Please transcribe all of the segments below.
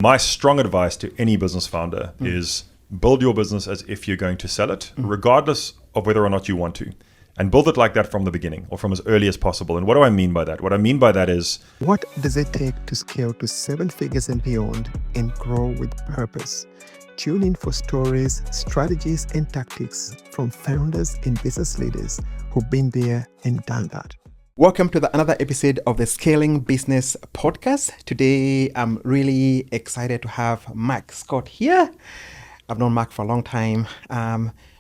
My strong advice to any business founder is build your business as if you're going to sell it, regardless of whether or not you want to. And build it like that from the beginning or from as early as possible. And what do I mean by that? What I mean by that is, what does it take to scale to 7 figures and beyond and grow with purpose? Tune in for stories, strategies, and tactics from founders and business leaders who've been there and done that. Welcome to another episode of the Scaling Business Podcast. Today, I'm really excited to have Mark Scott here. I've known Mark for a long time.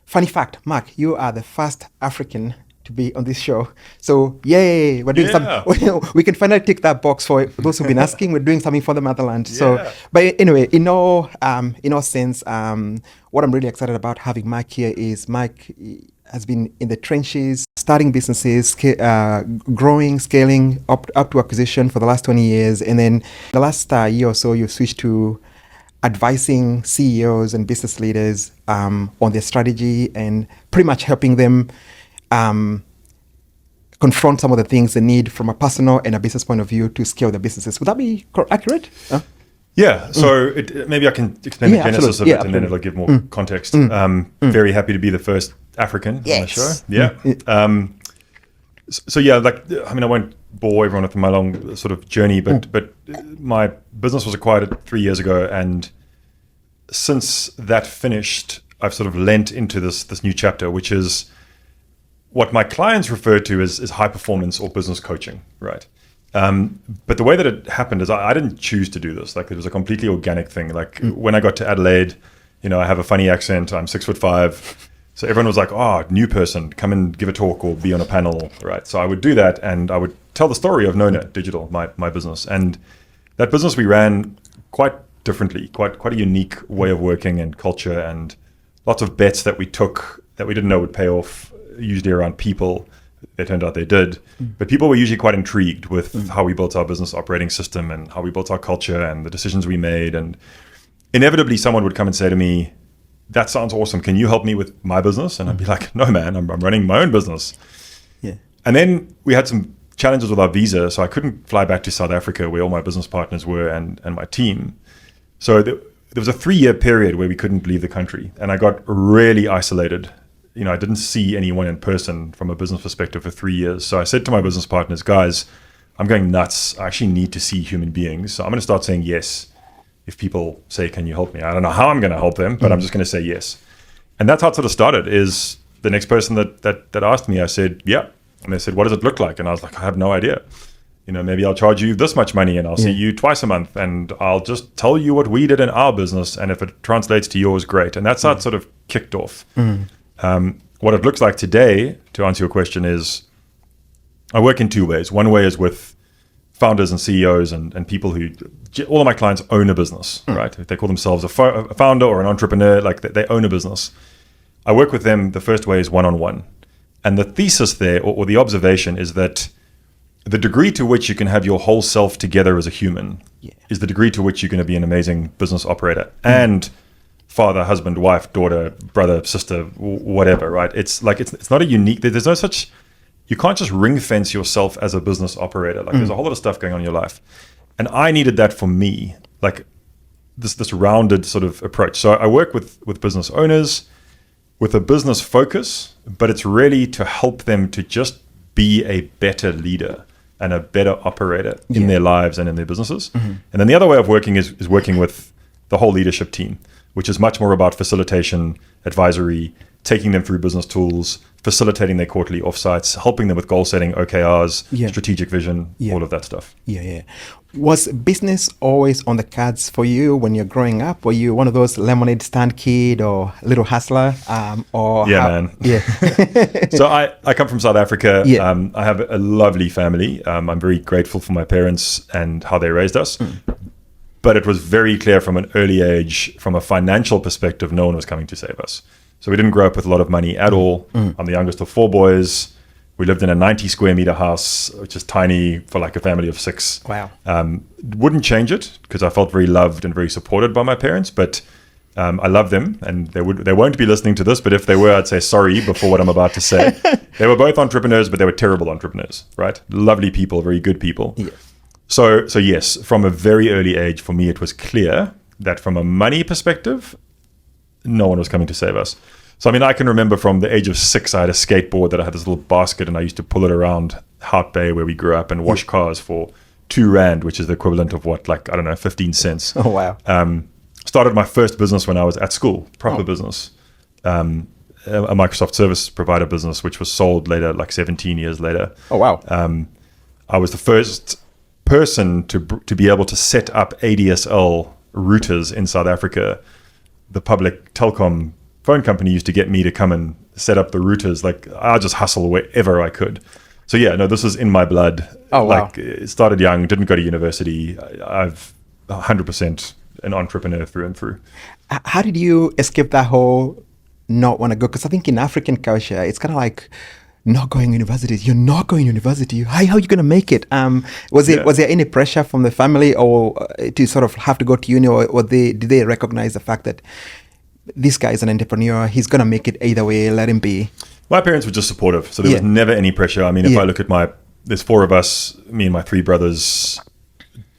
Funny fact, Mark, you are the first African to be on this show. So, yay, we're doing something. We can finally tick that box for those who've been asking. We're doing something for the motherland. Yeah. So, but anyway, in all sense, what I'm really excited about having Mark here is Mark has been in the trenches, starting businesses, growing, scaling up to acquisition for the last 20 years. And then the last year or so, you've switched to advising CEOs and business leaders on their strategy and pretty much helping them confront some of the things they need from a personal and a business point of view to scale their businesses. Would that be accurate? Yeah, so maybe I can explain the genesis of it and then it'll give more context. Very happy to be the first African on the show. Yeah. So I won't bore everyone with my long sort of journey, but my business was acquired 3 years ago, and since that finished, I've sort of lent into this new chapter, which is what my clients refer to as high performance or business coaching, right? But the way that it happened is I didn't choose to do this. Like, it was a completely organic thing. Like when I got to Adelaide, I have a funny accent. I'm 6'5". So everyone was like, "Oh, new person, come and give a talk or be on a panel," right? So I would do that, and I would tell the story of Nona Digital, my business, and that business we ran quite differently, quite a unique way of working and culture, and lots of bets that we took that we didn't know would pay off. Usually around people. It turned out they did. But people were usually quite intrigued with how we built our business operating system and how we built our culture and the decisions we made. And inevitably someone would come and say to me, "That sounds awesome. Can you help me with my business?" And I'd be like, "No, man, I'm running my own business." Yeah. And then we had some challenges with our visa. So I couldn't fly back to South Africa where all my business partners were and my team. So there was a 3-year period where we couldn't leave the country. And I got really isolated. I didn't see anyone in person from a business perspective for 3 years. So I said to my business partners, "Guys, I'm going nuts. I actually need to see human beings. So I'm going to start saying yes if people say, 'Can you help me?' I don't know how I'm going to help them, but I'm just going to say yes." And that's how it sort of started. Is the next person that asked me, I said, "Yeah." And they said, "What does it look like?" And I was like, "I have no idea. Maybe I'll charge you this much money and I'll see you twice a month and I'll just tell you what we did in our business. And if it translates to yours, great." And that's how it sort of kicked off. What it looks like today, to answer your question, is I work in 2 ways. One way is with founders and CEOs and people who, all of my clients own a business, right? They call themselves a founder or an entrepreneur, like they own a business. I work with them. The first way is one-on-one. And the thesis there, or the observation, is that the degree to which you can have your whole self together as a human is the degree to which you're going to be an amazing business operator. And father, husband, wife, daughter, brother, sister, whatever, right? It's like, it's not a unique, there's no such, you can't just ring fence yourself as a business operator. Like there's a whole lot of stuff going on in your life. And I needed that for me, like this rounded sort of approach. So I work with business owners with a business focus, but it's really to help them to just be a better leader and a better operator in their lives and in their businesses. And then the other way of working is working with the whole leadership team, which is much more about facilitation, advisory, taking them through business tools, facilitating their quarterly offsites, helping them with goal setting, OKRs, strategic vision, all of that stuff. Was business always on the cards for you when you're growing up? Were you one of those lemonade stand kid or little hustler? Man. So I come from South Africa. I have a lovely family. I'm very grateful for my parents and how they raised us. But it was very clear from an early age, from a financial perspective, no one was coming to save us. So we didn't grow up with a lot of money at all. I'm the youngest of 4 boys. We lived in a 90 square meter house, which is tiny for like a family of 6. Wow. Wouldn't change it because I felt very loved and very supported by my parents, but I love them, and they won't be listening to this, but if they were, I'd say sorry before what I'm about to say. They were both entrepreneurs, but they were terrible entrepreneurs, right? Lovely people, very good people. So yes, from a very early age, for me, it was clear that from a money perspective, no one was coming to save us. So, I mean, I can remember from the age of 6, I had a skateboard that I had this little basket, and I used to pull it around Hout Bay where we grew up and wash cars for 2 Rand, which is the equivalent of what, like, I don't know, 15 cents. Oh, wow. Started my first business when I was at school, proper business, a Microsoft service provider business, which was sold later, like 17 years later. Oh, wow. I was the first person to be able to set up ADSL routers in South Africa. The public telecom phone company used to get me to come and set up the routers. Like, I'll just hustle wherever I could. So yeah, no, this is in my blood. Oh, wow. Like, it started young, didn't go to university. I've 100% an entrepreneur through and through. How did you escape that whole not want to go? Because I think in African culture, it's kind of like not going to university. You're not going to university. How are you going to make it? Was there any pressure from the family or to sort of have to go to uni, or did they recognize the fact that this guy is an entrepreneur, he's going to make it either way, let him be? My parents were just supportive, so there was never any pressure. I mean, if I look at there's 4 of us, me and my 3 brothers.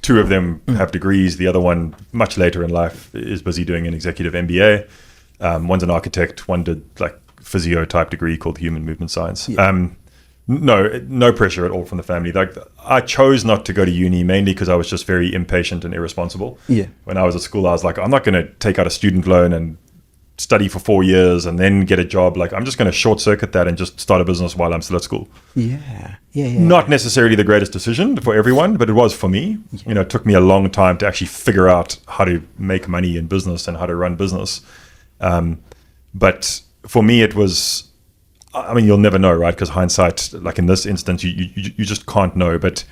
2 of them have degrees. The other one, much later in life, is busy doing an executive MBA. One's an architect. One did like physio type degree called human movement science. No pressure at all from the family. Like, I chose not to go to uni mainly because I was just very impatient and irresponsible. When I was at school, I was like, I'm not going to take out a student loan and study for 4 years and then get a job. Like, I'm just going to short circuit that and just start a business while I'm still at school. Not necessarily the greatest decision for everyone, but it was for me. You know, it took me a long time to actually figure out how to make money in business and how to run business. But for me, it was, I mean, you'll never know, right? Because hindsight, like in this instance, you just can't know. But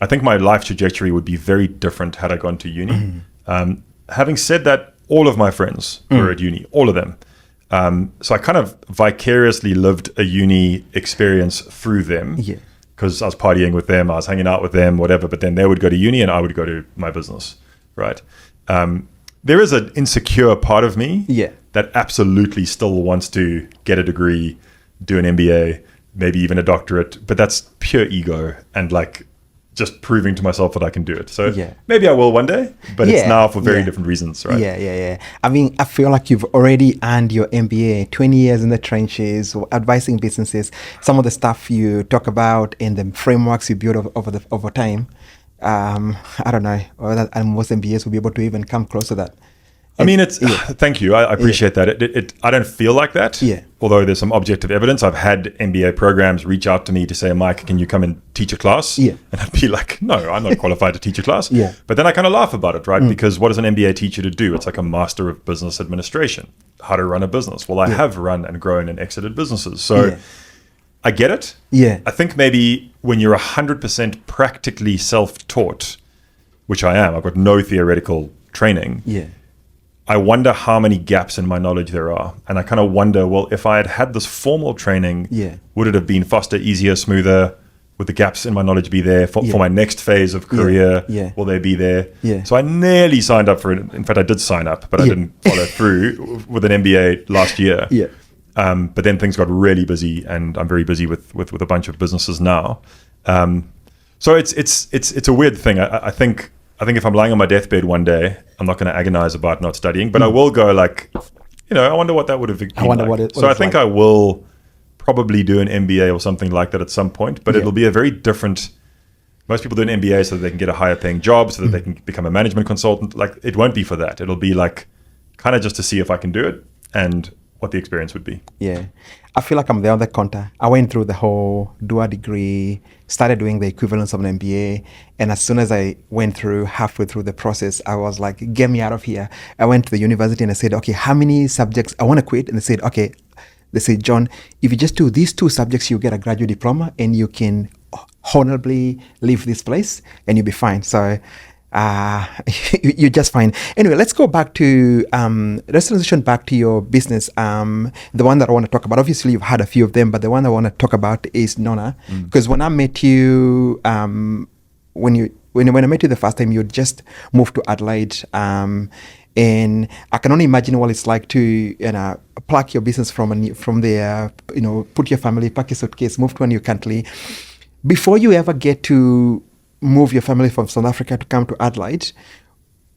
I think my life trajectory would be very different had I gone to uni. Having said that, all of my friends were at uni, all of them. So I kind of vicariously lived a uni experience through them because I was partying with them, I was hanging out with them, whatever. But then they would go to uni and I would go to my business, right? There is an insecure part of me that absolutely still wants to get a degree, do an MBA, maybe even a doctorate, but that's pure ego and like just proving to myself that I can do it. So maybe I will one day, but it's now for very different reasons, right? I mean, I feel like you've already earned your MBA, 20 years in the trenches, advising businesses, some of the stuff you talk about and the frameworks you build over time. I don't know whether most MBAs will be able to even come close to that. I mean, it's thank you. I appreciate that. I don't feel like that. Although there's some objective evidence. I've had MBA programs reach out to me to say, Mike, can you come and teach a class? And I'd be like, no, I'm not qualified to teach a class. But then I kind of laugh about it, right? Because what does an MBA teach you to do? It's like a master of business administration, how to run a business. Well, I have run and grown and exited businesses. So I get it. I think maybe when you're 100% practically self-taught, which I am, I've got no theoretical training. I wonder how many gaps in my knowledge there are. And I kind of wonder, well, if I had had this formal training, would it have been faster, easier, smoother? Would the gaps in my knowledge be there for my next phase of career? Will they be there? So I nearly signed up for it. In fact, I did sign up, but I didn't follow through with an MBA last year. But then things got really busy, and I'm very busy with a bunch of businesses now. So it's a weird thing. I think if I'm lying on my deathbed one day, I'm not going to agonize about not studying, but I will go like, I wonder what that would have been like. So I think I will probably do an MBA or something like that at some point, but it'll be a very different. Most people do an MBA so that they can get a higher paying job, so that they can become a management consultant. Like, it won't be for that. It'll be like kind of just to see if I can do it and what the experience would be. I feel like I'm the other counter. I went through the whole do a degree, started doing the equivalence of an MBA, and as soon as I went through halfway through the process, I was like, get me out of here. I went to the university and I said, okay, how many subjects? I want to quit. And they said, okay, John, if you just do these 2 subjects, you get a graduate diploma and you can honorably leave this place and you'll be fine. So you're just fine. Anyway, let's go back to let's transition back to your business. The one that I want to talk about. Obviously, you've had a few of them, but the one I want to talk about is Nona. Because when I met you, when I met you the first time, you just moved to Adelaide, and I can only imagine what it's like to pluck your business from there. Put your family, pack your suitcase, move to a new country. Before you ever get to move your family from South Africa to come to Adelaide.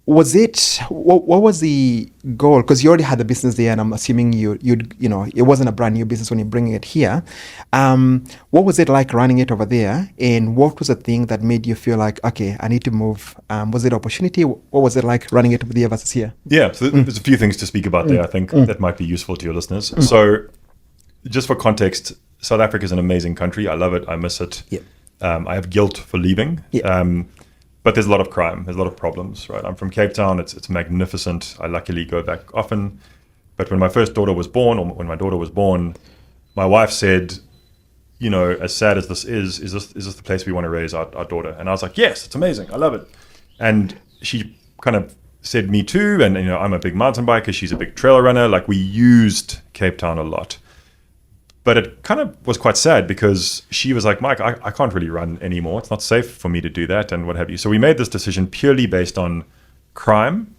Was it, what was the goal? Because you already had the business there, and I'm assuming it wasn't a brand new business when you're bringing it here. What was it like running it over there? And what was the thing that made you feel like, okay, I need to move? Was it opportunity? What was it like running it over there versus here? Yeah, so there's a few things to speak about there, I think, that might be useful to your listeners. So just for context, South Africa is an amazing country. I love it. I miss it. Yeah. I have guilt for leaving. Yeah. But there's a lot of crime. There's a lot of problems, right? I'm from Cape Town. It's magnificent. I luckily go back often. But when my first daughter was born, or when my daughter was born, my wife said, as sad as this is this the place we want to raise our daughter? And I was like, yes, it's amazing. I love it. And she kind of said, me too. And, I'm a big mountain biker. She's a big trail runner. Like, we used Cape Town a lot. But it kind of was quite sad because she was like, Mike, I can't really run anymore. It's not safe for me to do that and what have you. So we made this decision purely based on crime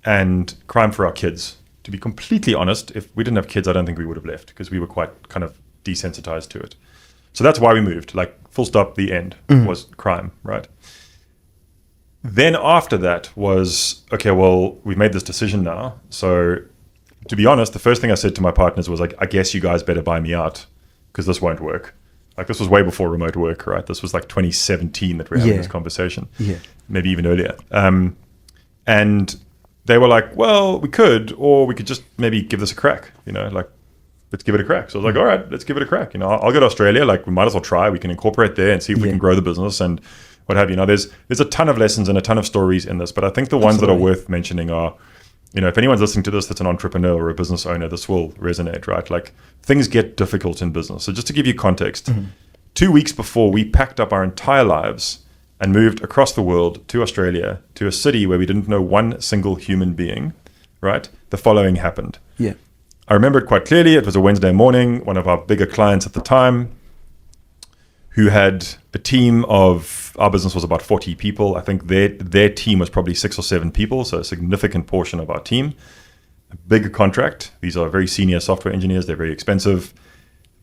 and crime for our kids. To be completely honest, if we didn't have kids, I don't think we would have left because we were quite kind of desensitized to it. So that's why we moved. Like, full stop, the end was crime, right? Then after that was, okay, well, we've made this decision now. So to be honest, the first thing I said to my partners was like, I guess you guys better buy me out because this won't work. Like, this was way before remote work, right? This was like 2017 that we're having this conversation. Yeah. Maybe even earlier. And they were like, well, we could, or we could just maybe give this a crack, like, let's give it a crack. So I was like, all right, let's give it a crack. I'll go to Australia. Like, we might as well try. We can incorporate there and see if we can grow the business and what have you. Now, there's a ton of lessons and a ton of stories in this, but I think the ones that are worth mentioning are, if anyone's listening to this that's an entrepreneur or a business owner, this will resonate, right? Like, things get difficult in business. So just to give you context, 2 weeks before we packed up our entire lives and moved across the world to Australia, to a city where we didn't know one single human being, right? The following happened. Yeah. I remember it quite clearly. It was a Wednesday morning. One of our bigger clients at the time, who had a team of, our business was about 40 people. I think their team was probably 6 or 7 people, so a significant portion of our team. A big contract. These are very senior software engineers. They're very expensive.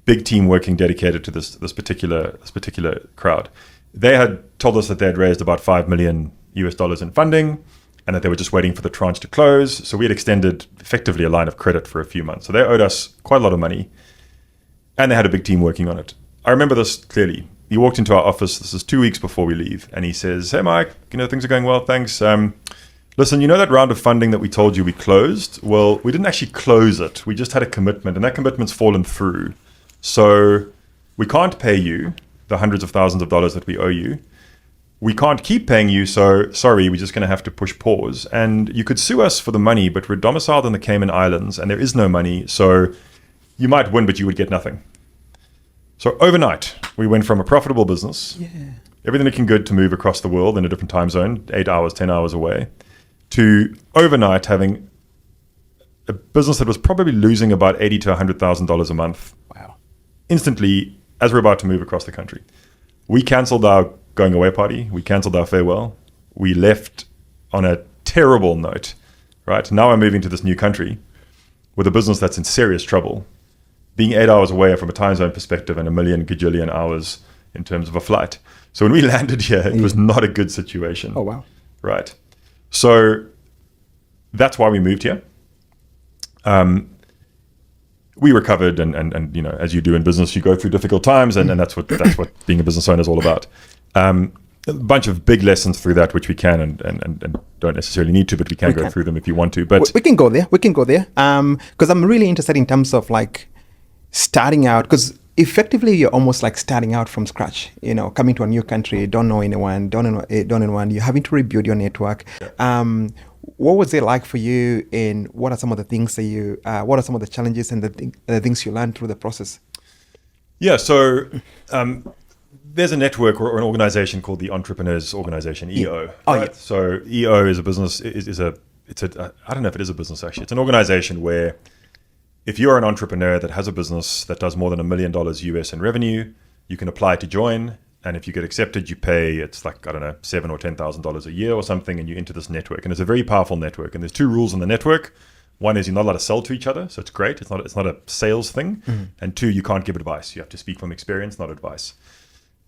Big team working dedicated to this particular crowd. They had told us that they had raised about $5 million in funding and that they were just waiting for the tranche to close. So we had extended effectively a line of credit for a few months. So they owed us quite a lot of money and they had a big team working on it. I remember this clearly. He walked into our office, this is 2 weeks before we leave, and he says, hey, Mike, things are going well, thanks. Listen, that round of funding that we told you we closed? Well, we didn't actually close it. We just had a commitment, and that commitment's fallen through. So we can't pay you the hundreds of thousands of dollars that we owe you. We can't keep paying you, so sorry, we're just going to have to push pause. And you could sue us for the money, but we're domiciled in the Cayman Islands, and there is no money, so you might win, but you would get nothing. So overnight, we went from a profitable business, everything looking good to move across the world in a different time zone, 8 hours, 10 hours away, to overnight having a business that was probably losing about $80,000 to $100,000 a month. Wow. Instantly, as we're about to move across the country. We canceled our going away party. We canceled our farewell. We left on a terrible note, right? Now I'm moving to this new country with a business that's in serious trouble, being 8 hours away from a time zone perspective and a million gajillion hours in terms of a flight. So when we landed here, it was not a good situation. Oh, wow. Right. So that's why we moved here. We recovered and as you do in business, you go through difficult times and that's what being a business owner is all about. A bunch of big lessons through that, which we can and don't necessarily need to, but we can go through them if you want to. But we can go there. Because I'm really interested in terms of like starting out, because effectively you're almost like starting out from scratch, coming to a new country, don't know anyone, you're having to rebuild your network. What was it like for you, and what are some of the things that what are some of the challenges and the things you learned through the process? Yeah, so there's a network or an organization called the Entrepreneurs Organization, EO. Oh, right? yeah. So EO is a business, I don't know if it is a business actually. It's an organization where if you're an entrepreneur that has a business that does more than $1 million US in revenue, you can apply to join. And if you get accepted, you pay, it's like, I don't know, $7,000 or $10,000 a year or something, and you enter this network. And it's a very powerful network. And there's 2 rules in the network. One is you're not allowed to sell to each other, so it's great. It's not a sales thing. Mm-hmm. And 2, you can't give advice. You have to speak from experience, not advice.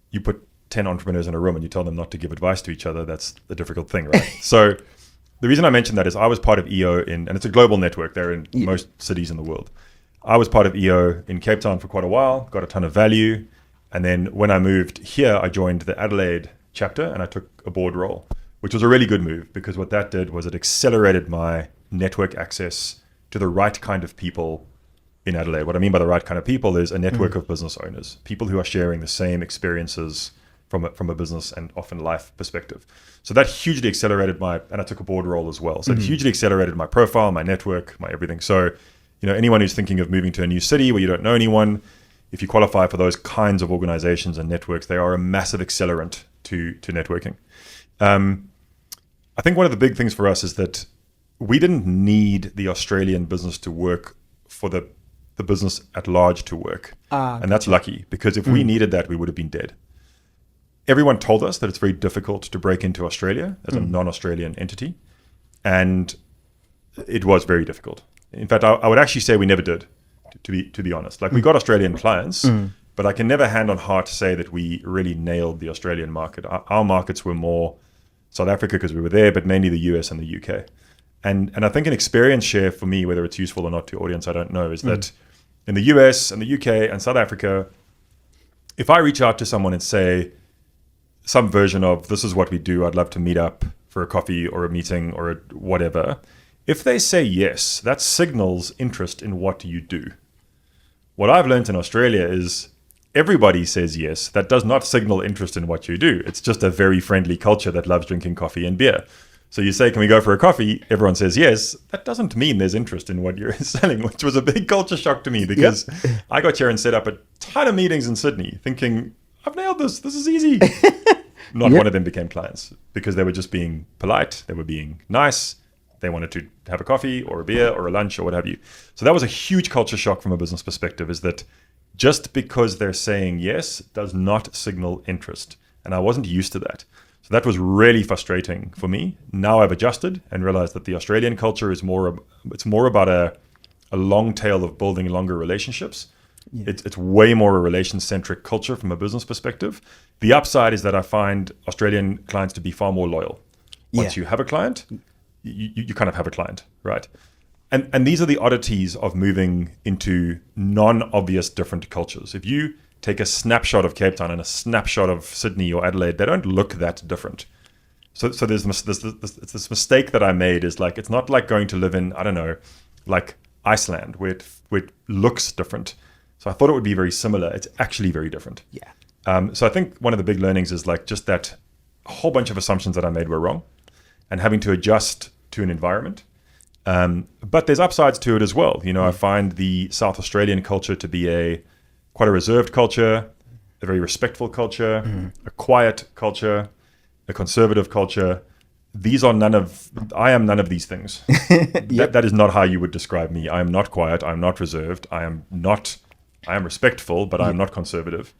You put 10 entrepreneurs in a room and you tell them not to give advice to each other, that's a difficult thing, right? So the reason I mentioned that is I was part of EO and it's a global network. They're in most cities in the world. I was part of EO in Cape Town for quite a while, got a ton of value. And then when I moved here, I joined the Adelaide chapter and I took a board role, which was a really good move because what that did was it accelerated my network access to the right kind of people in Adelaide. What I mean by the right kind of people is a network of business owners, people who are sharing the same experiences from a business and often life perspective. So that hugely accelerated and I took a board role as well. So it hugely accelerated my profile, my network, my everything. So, anyone who's thinking of moving to a new city where you don't know anyone, if you qualify for those kinds of organizations and networks, they are a massive accelerant to networking. I think one of the big things for us is that we didn't need the Australian business to work for the business at large to work. And that's lucky because if we needed that, we would have been dead. Everyone told us that it's very difficult to break into Australia as a non-Australian entity. And it was very difficult. In fact, I would actually say we never did, to be honest. Like we got Australian clients, but I can never hand on heart say that we really nailed the Australian market. Our markets were more South Africa because we were there, but mainly the US and the UK. And I think an experience share for me, whether it's useful or not to your audience, I don't know, is that in the US and the UK and South Africa, if I reach out to someone and say some version of this is what we do, I'd love to meet up for a coffee or a meeting or whatever, if they say yes, that signals interest in what you do. What I've learned in Australia is everybody says yes. That does not signal interest in what you do. It's just a very friendly culture that loves drinking coffee and beer. So you say, can we go for a coffee? Everyone says yes. That doesn't mean there's interest in what you're selling, which was a big culture shock to me because I got here and set up a ton of meetings in Sydney thinking, I've nailed this. This is easy. Not one of them became clients because they were just being polite. They were being nice. They wanted to have a coffee or a beer or a lunch or what have you. So that was a huge culture shock from a business perspective, is that just because they're saying yes does not signal interest. And I wasn't used to that. So that was really frustrating for me. Now I've adjusted and realized that the Australian culture is more about a long tail of building longer relationships. Yeah. It's way more a relation-centric culture from a business perspective. The upside is that I find Australian clients to be far more loyal. Once you have a client, you kind of have a client, right? And these are the oddities of moving into non-obvious different cultures. If you take a snapshot of Cape Town and a snapshot of Sydney or Adelaide, they don't look that different. So there's this mistake that I made is like, it's not like going to live in, I don't know, like Iceland where it looks different. So I thought it would be very similar. It's actually very different. Yeah. So I think one of the big learnings is like just that a whole bunch of assumptions that I made were wrong and having to adjust to an environment. But there's upsides to it as well. I find the South Australian culture to be quite a reserved culture, a very respectful culture, a quiet culture, a conservative culture. I am none of these things. That is not how you would describe me. I am not quiet. I am not reserved. I am respectful, but I am not conservative.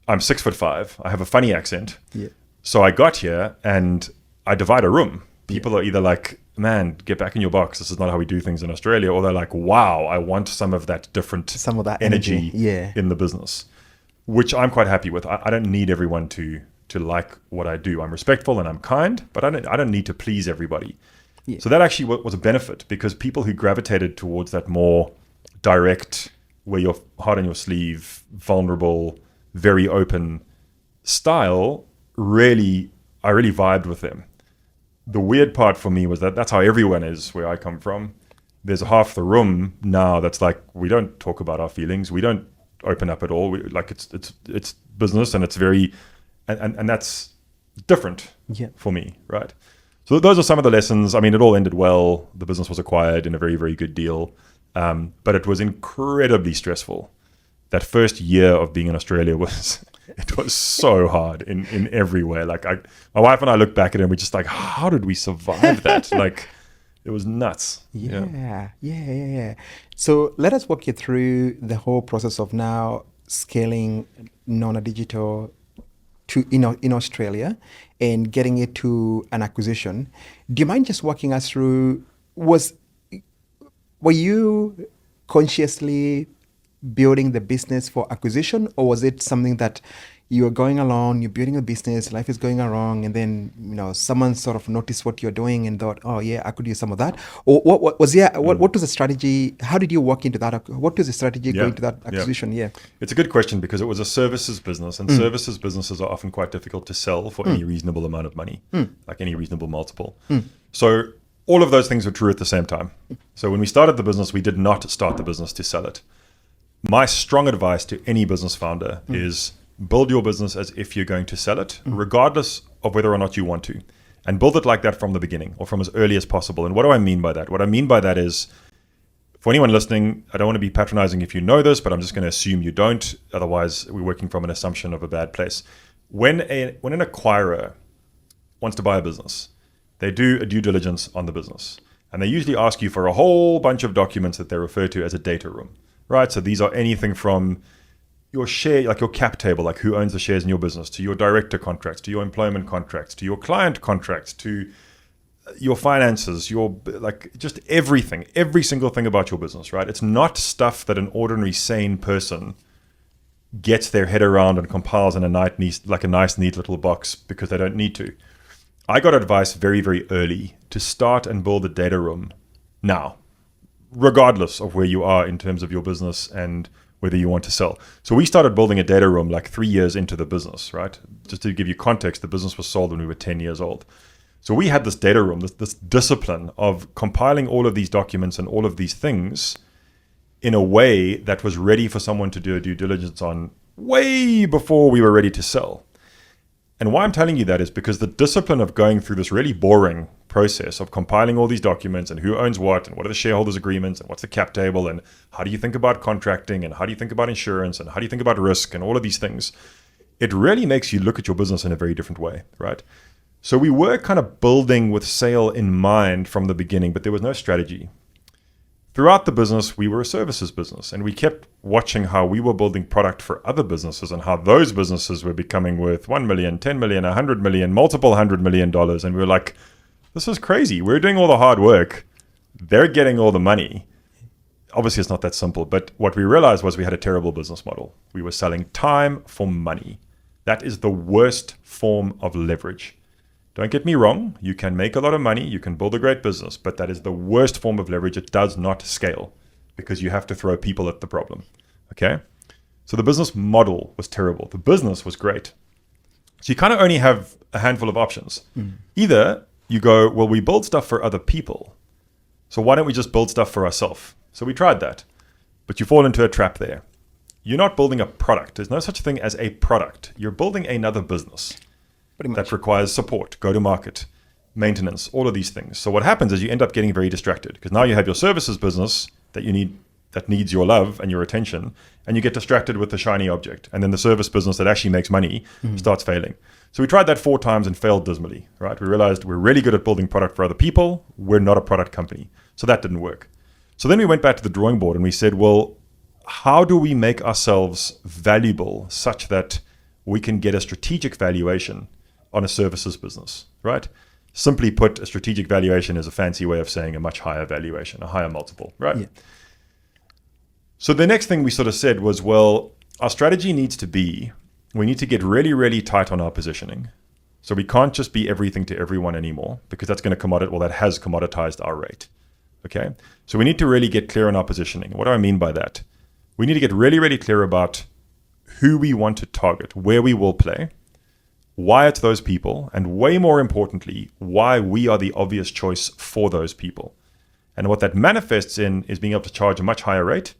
I'm 6'5". I have a funny accent. Yeah. So I got here and I divide a room. People are either like, man, get back in your box. This is not how we do things in Australia. Or they're like, wow, I want some of that energy in the business, which I'm quite happy with. I don't need everyone to like what I do. I'm respectful and I'm kind, but I don't need to please everybody. Yeah. So that actually was a benefit because people who gravitated towards that more direct, where you're heart on your sleeve, vulnerable, very open style, I really vibed with them. The weird part for me was that that's how everyone is where I come from. There's half the room now that's like, we don't talk about our feelings. We don't open up at all. It's business and it's very, and that's different for me, right? So those are some of the lessons. I mean, it all ended well. The business was acquired in a very, very good deal. But it was incredibly stressful. That first year of being in Australia was so hard in every way. Like my wife and I look back at it and we're just like, how did we survive that? Like it was nuts. Yeah. So let us walk you through the whole process of now scaling Nona Digital to in Australia and getting it to an acquisition. Do you mind just walking us through, were you consciously building the business for acquisition, or was it something that you're going along, you're building a business, life is going along, and then someone sort of noticed what you're doing and thought, oh yeah, I could use some of that. Or what was the strategy? How did you walk into that? What was the strategy going to that acquisition? Yeah. It's a good question because it was a services business, and services businesses are often quite difficult to sell for any reasonable amount of money, like any reasonable multiple. So all of those things were true at the same time. So when we started the business, we did not start the business to sell it. My strong advice to any business founder is build your business as if you're going to sell it, regardless of whether or not you want to. And build it like that from the beginning or from as early as possible. And what do I mean by that? What I mean by that is, for anyone listening, I don't want to be patronizing if you know this, but I'm just going to assume you don't. Otherwise, we're working from an assumption of a bad place. When an acquirer wants to buy a business, they do a due diligence on the business. And they usually ask you for a whole bunch of documents that they refer to as a data room, right? So these are anything from your share, like your cap table, like who owns the shares in your business, to your director contracts, to your employment contracts, to your client contracts, to your finances, just everything, every single thing about your business, right? It's not stuff that an ordinary sane person gets their head around and compiles in a nice, neat little box because they don't need to. I got advice very, very early to start and build a data room now, regardless of where you are in terms of your business and whether you want to sell. So we started building a data room like 3 years into the business, right? Just to give you context, the business was sold when we were 10 years old. So we had this data room, this discipline of compiling all of these documents and all of these things in a way that was ready for someone to do a due diligence on way before we were ready to sell. And why I'm telling you that is because the discipline of going through this really boring process of compiling all these documents and who owns what and what are the shareholders' agreements and what's the cap table and how do you think about contracting and how do you think about insurance and how do you think about risk and all of these things, it really makes you look at your business in a very different way, right? So we were kind of building with sale in mind from the beginning, but there was no strategy. Throughout the business, we were a services business, and we kept watching how we were building product for other businesses and how those businesses were becoming worth 1 million, 10 million, 100 million, multiple $100 million. And we were like, this is crazy. We're doing all the hard work. They're getting all the money. Obviously, it's not that simple. But what we realized was we had a terrible business model. We were selling time for money. That is the worst form of leverage. Don't get me wrong, you can make a lot of money, you can build a great business, but that is the worst form of leverage. It does not scale because you have to throw people at the problem, okay? So the business model was terrible. The business was great. So you kind of only have a handful of options. Either you go, well, we build stuff for other people, so why don't we just build stuff for ourselves? So we tried that, but you fall into a trap there. You're not building a product. There's no such thing as a product. You're building another business. That requires support, go-to-market, maintenance, all of these things. So what happens is you end up getting very distracted because now you have your services business that needs your love and your attention, and you get distracted with the shiny object. And then the service business that actually makes money starts failing. So we tried that 4 times and failed dismally, right? We realized we're really good at building product for other people. We're not a product company. So that didn't work. So then we went back to the drawing board and we said, well, how do we make ourselves valuable such that we can get a strategic valuation on a services business, right? Simply put, a strategic valuation is a fancy way of saying a much higher valuation, a higher multiple, right? Yeah. So the next thing we sort of said was, well, our strategy needs to be, we need to get really, really tight on our positioning. So we can't just be everything to everyone anymore because that's going to that has commoditized our rate, okay? So we need to really get clear on our positioning. What do I mean by that? We need to get really, really clear about who we want to target, where we will play, why it's those people, and way more importantly, why we are the obvious choice for those people. And what that manifests in is being able to charge a much higher rate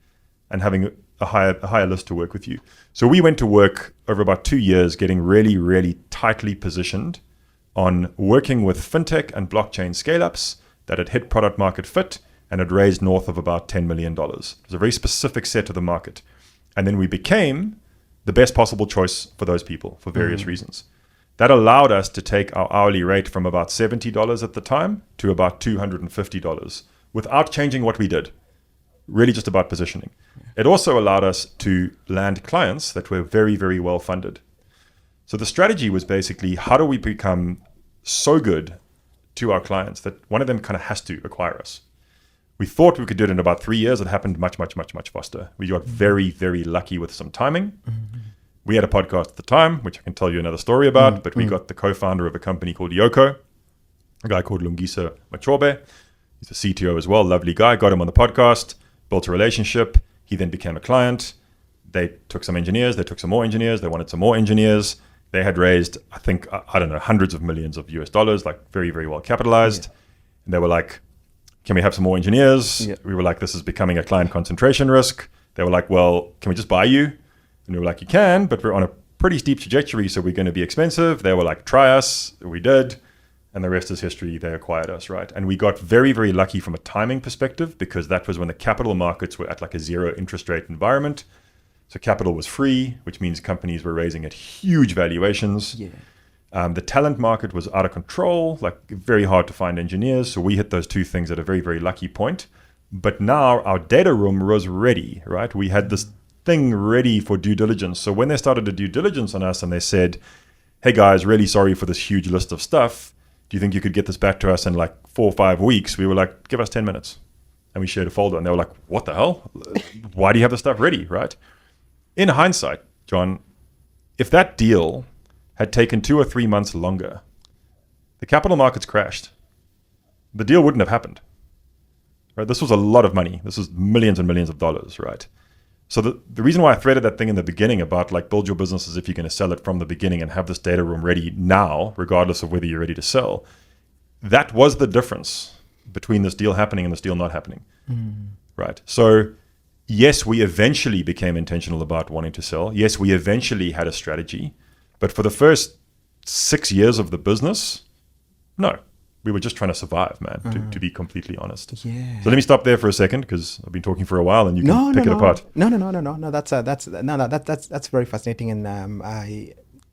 and having a higher list to work with you. So we went to work over about 2 years getting really, really tightly positioned on working with fintech and blockchain scale-ups that had hit product market fit and had raised north of about $10 million. It was a very specific set of the market. And then we became the best possible choice for those people for various reasons. That allowed us to take our hourly rate from about $70 at the time to about $250 without changing what we did. Really just about positioning. It also allowed us to land clients that were very, very well funded. So the strategy was basically, how do we become so good to our clients that one of them kind of has to acquire us? We thought we could do it in about 3 years. It happened much, much, much, much faster. We got very, very lucky with some timing. We had a podcast at the time, which I can tell you another story about, but we got the co-founder of a company called Yoko, a guy called Lungisa Machobe. He's a CTO as well, lovely guy. Got him on the podcast, built a relationship. He then became a client. They took some engineers. They took some more engineers. They wanted some more engineers. They had raised, I think, I don't know, hundreds of millions of US dollars, like very, very well capitalized. Yeah. And they were like, can we have some more engineers? Yeah. We were like, this is becoming a client concentration risk. They were like, well, can we just buy you? And we were like, you can, but we're on a pretty steep trajectory, so we're going to be expensive. They were like, try us. We did. And the rest is history. They acquired us, right? And we got very, very lucky from a timing perspective, because that was when the capital markets were at like a zero interest rate environment. So capital was free, which means companies were raising at huge valuations. Yeah. The talent market was out of control, like very hard to find engineers. So we hit those two things at a very, very lucky point. But now our data room was ready, right? We had this thing ready for due diligence. So when they started the due diligence on us and they said, hey guys, really sorry for this huge list of stuff. Do you think you could get this back to us in like 4 or 5 weeks? We were like, give us 10 minutes. And we shared a folder. And they were like, what the hell? Why do you have the stuff ready, right? In hindsight, John, if that deal had taken 2 or 3 months longer, the capital markets crashed. The deal wouldn't have happened. Right? This was a lot of money. This was millions and millions of dollars, right? So the reason why I threaded that thing in the beginning about like build your business as if you're going to sell it from the beginning and have this data room ready now, regardless of whether you're ready to sell, that was the difference between this deal happening and this deal not happening, right? So yes, we eventually became intentional about wanting to sell. Yes, we eventually had a strategy, but for the first 6 years of the business, no. We were just trying to survive, man, to be completely honest. Yeah. So let me stop there for a second, because I've been talking for a while and you can pick it apart. No. That's very fascinating, and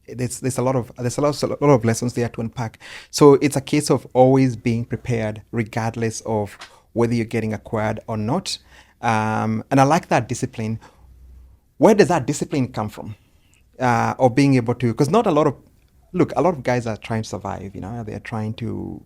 there's a lot of lessons there to unpack. So it's a case of always being prepared, regardless of whether you're getting acquired or not. And I like that discipline. Where does that discipline come from? Or being able to, because a lot of guys are trying to survive. They're trying to,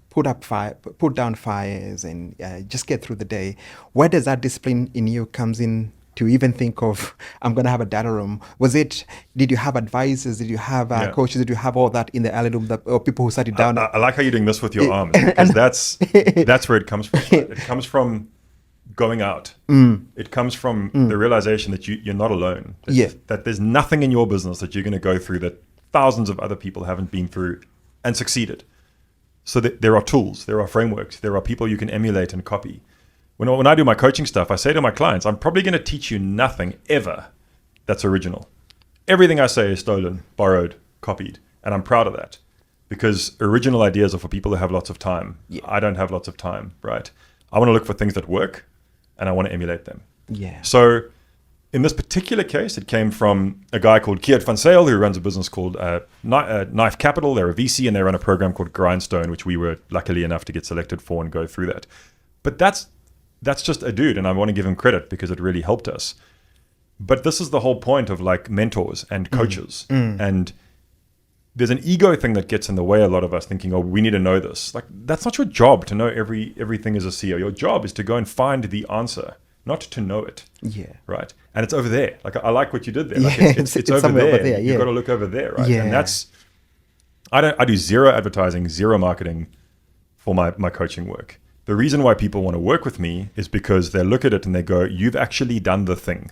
put down fires and just get through the day. Where does that discipline in you comes in to even think of, I'm going to have a data room? Did you have advisors? Did you have coaches? Did you have all that in the early room, or people who sat it down? I like how you're doing this with your arms, because that's where it comes from. Right? It comes from going out. It comes from the realization that you're not alone. That there's nothing in your business that you're going to go through that thousands of other people haven't been through and succeeded. So there are tools, there are frameworks, there are people you can emulate and copy. When I do my coaching stuff, I say to my clients, I'm probably going to teach you nothing ever that's original. Everything I say is stolen, borrowed, copied, and I'm proud of that, because original ideas are for people who have lots of time. I don't have lots of time, right? I want to look for things that work, and I want to emulate them. So in this particular case, it came from a guy called Kiert van Sale, who runs a business called Knife Capital. They're a VC, and they run a program called Grindstone, which we were luckily enough to get selected for and go through that. But that's just a dude, and I want to give him credit because it really helped us. But this is the whole point of like mentors and coaches. And there's an ego thing that gets in the way, a lot of us thinking, oh, we need to know this. Like, that's not your job to know everything as a CEO. Your job is to go and find the answer, not to know it. Right? And it's over there. Like, I like what you did there. Like, it's over there. You've got to look over there, right? And that's, I do zero advertising, zero marketing for my coaching work. The reason why people want to work with me is because they look at it and they go, you've actually done the thing.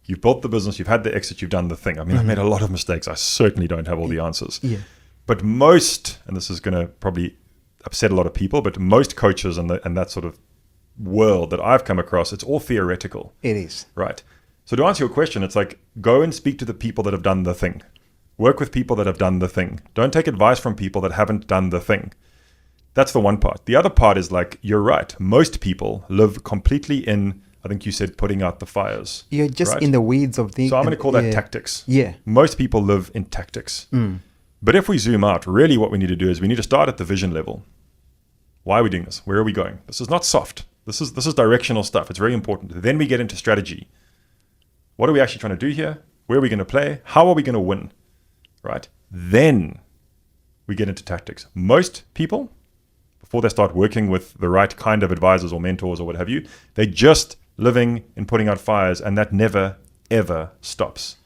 You've built the business, you've had the exit, you've done the thing. I mean, I've made a lot of mistakes. I certainly don't have all the answers. But most, and this is going to probably upset a lot of people, but most coaches and that sort of world that I've come across, it's all theoretical. It is. Right. So to answer your question, it's like, go and speak to the people that have done the thing. Work with people that have done the thing. Don't take advice from people that haven't done the thing. That's the one part. The other part is like, you're right. Most people live completely in, I think you said, putting out the fires. You're just in the weeds of things. So I'm going to call that tactics. Most people live in tactics. But if we zoom out, really what we need to do is we need to start at the vision level. Why are we doing this? Where are we going? This is not soft. This is directional stuff. It's very important. Then we get into strategy. What are we actually trying to do here? Where are we going to play? How are we going to win? Right? Then we get into tactics. Most people, before they start working with the right kind of advisors or mentors or what have you, they're just living in putting out fires, and that never, ever stops.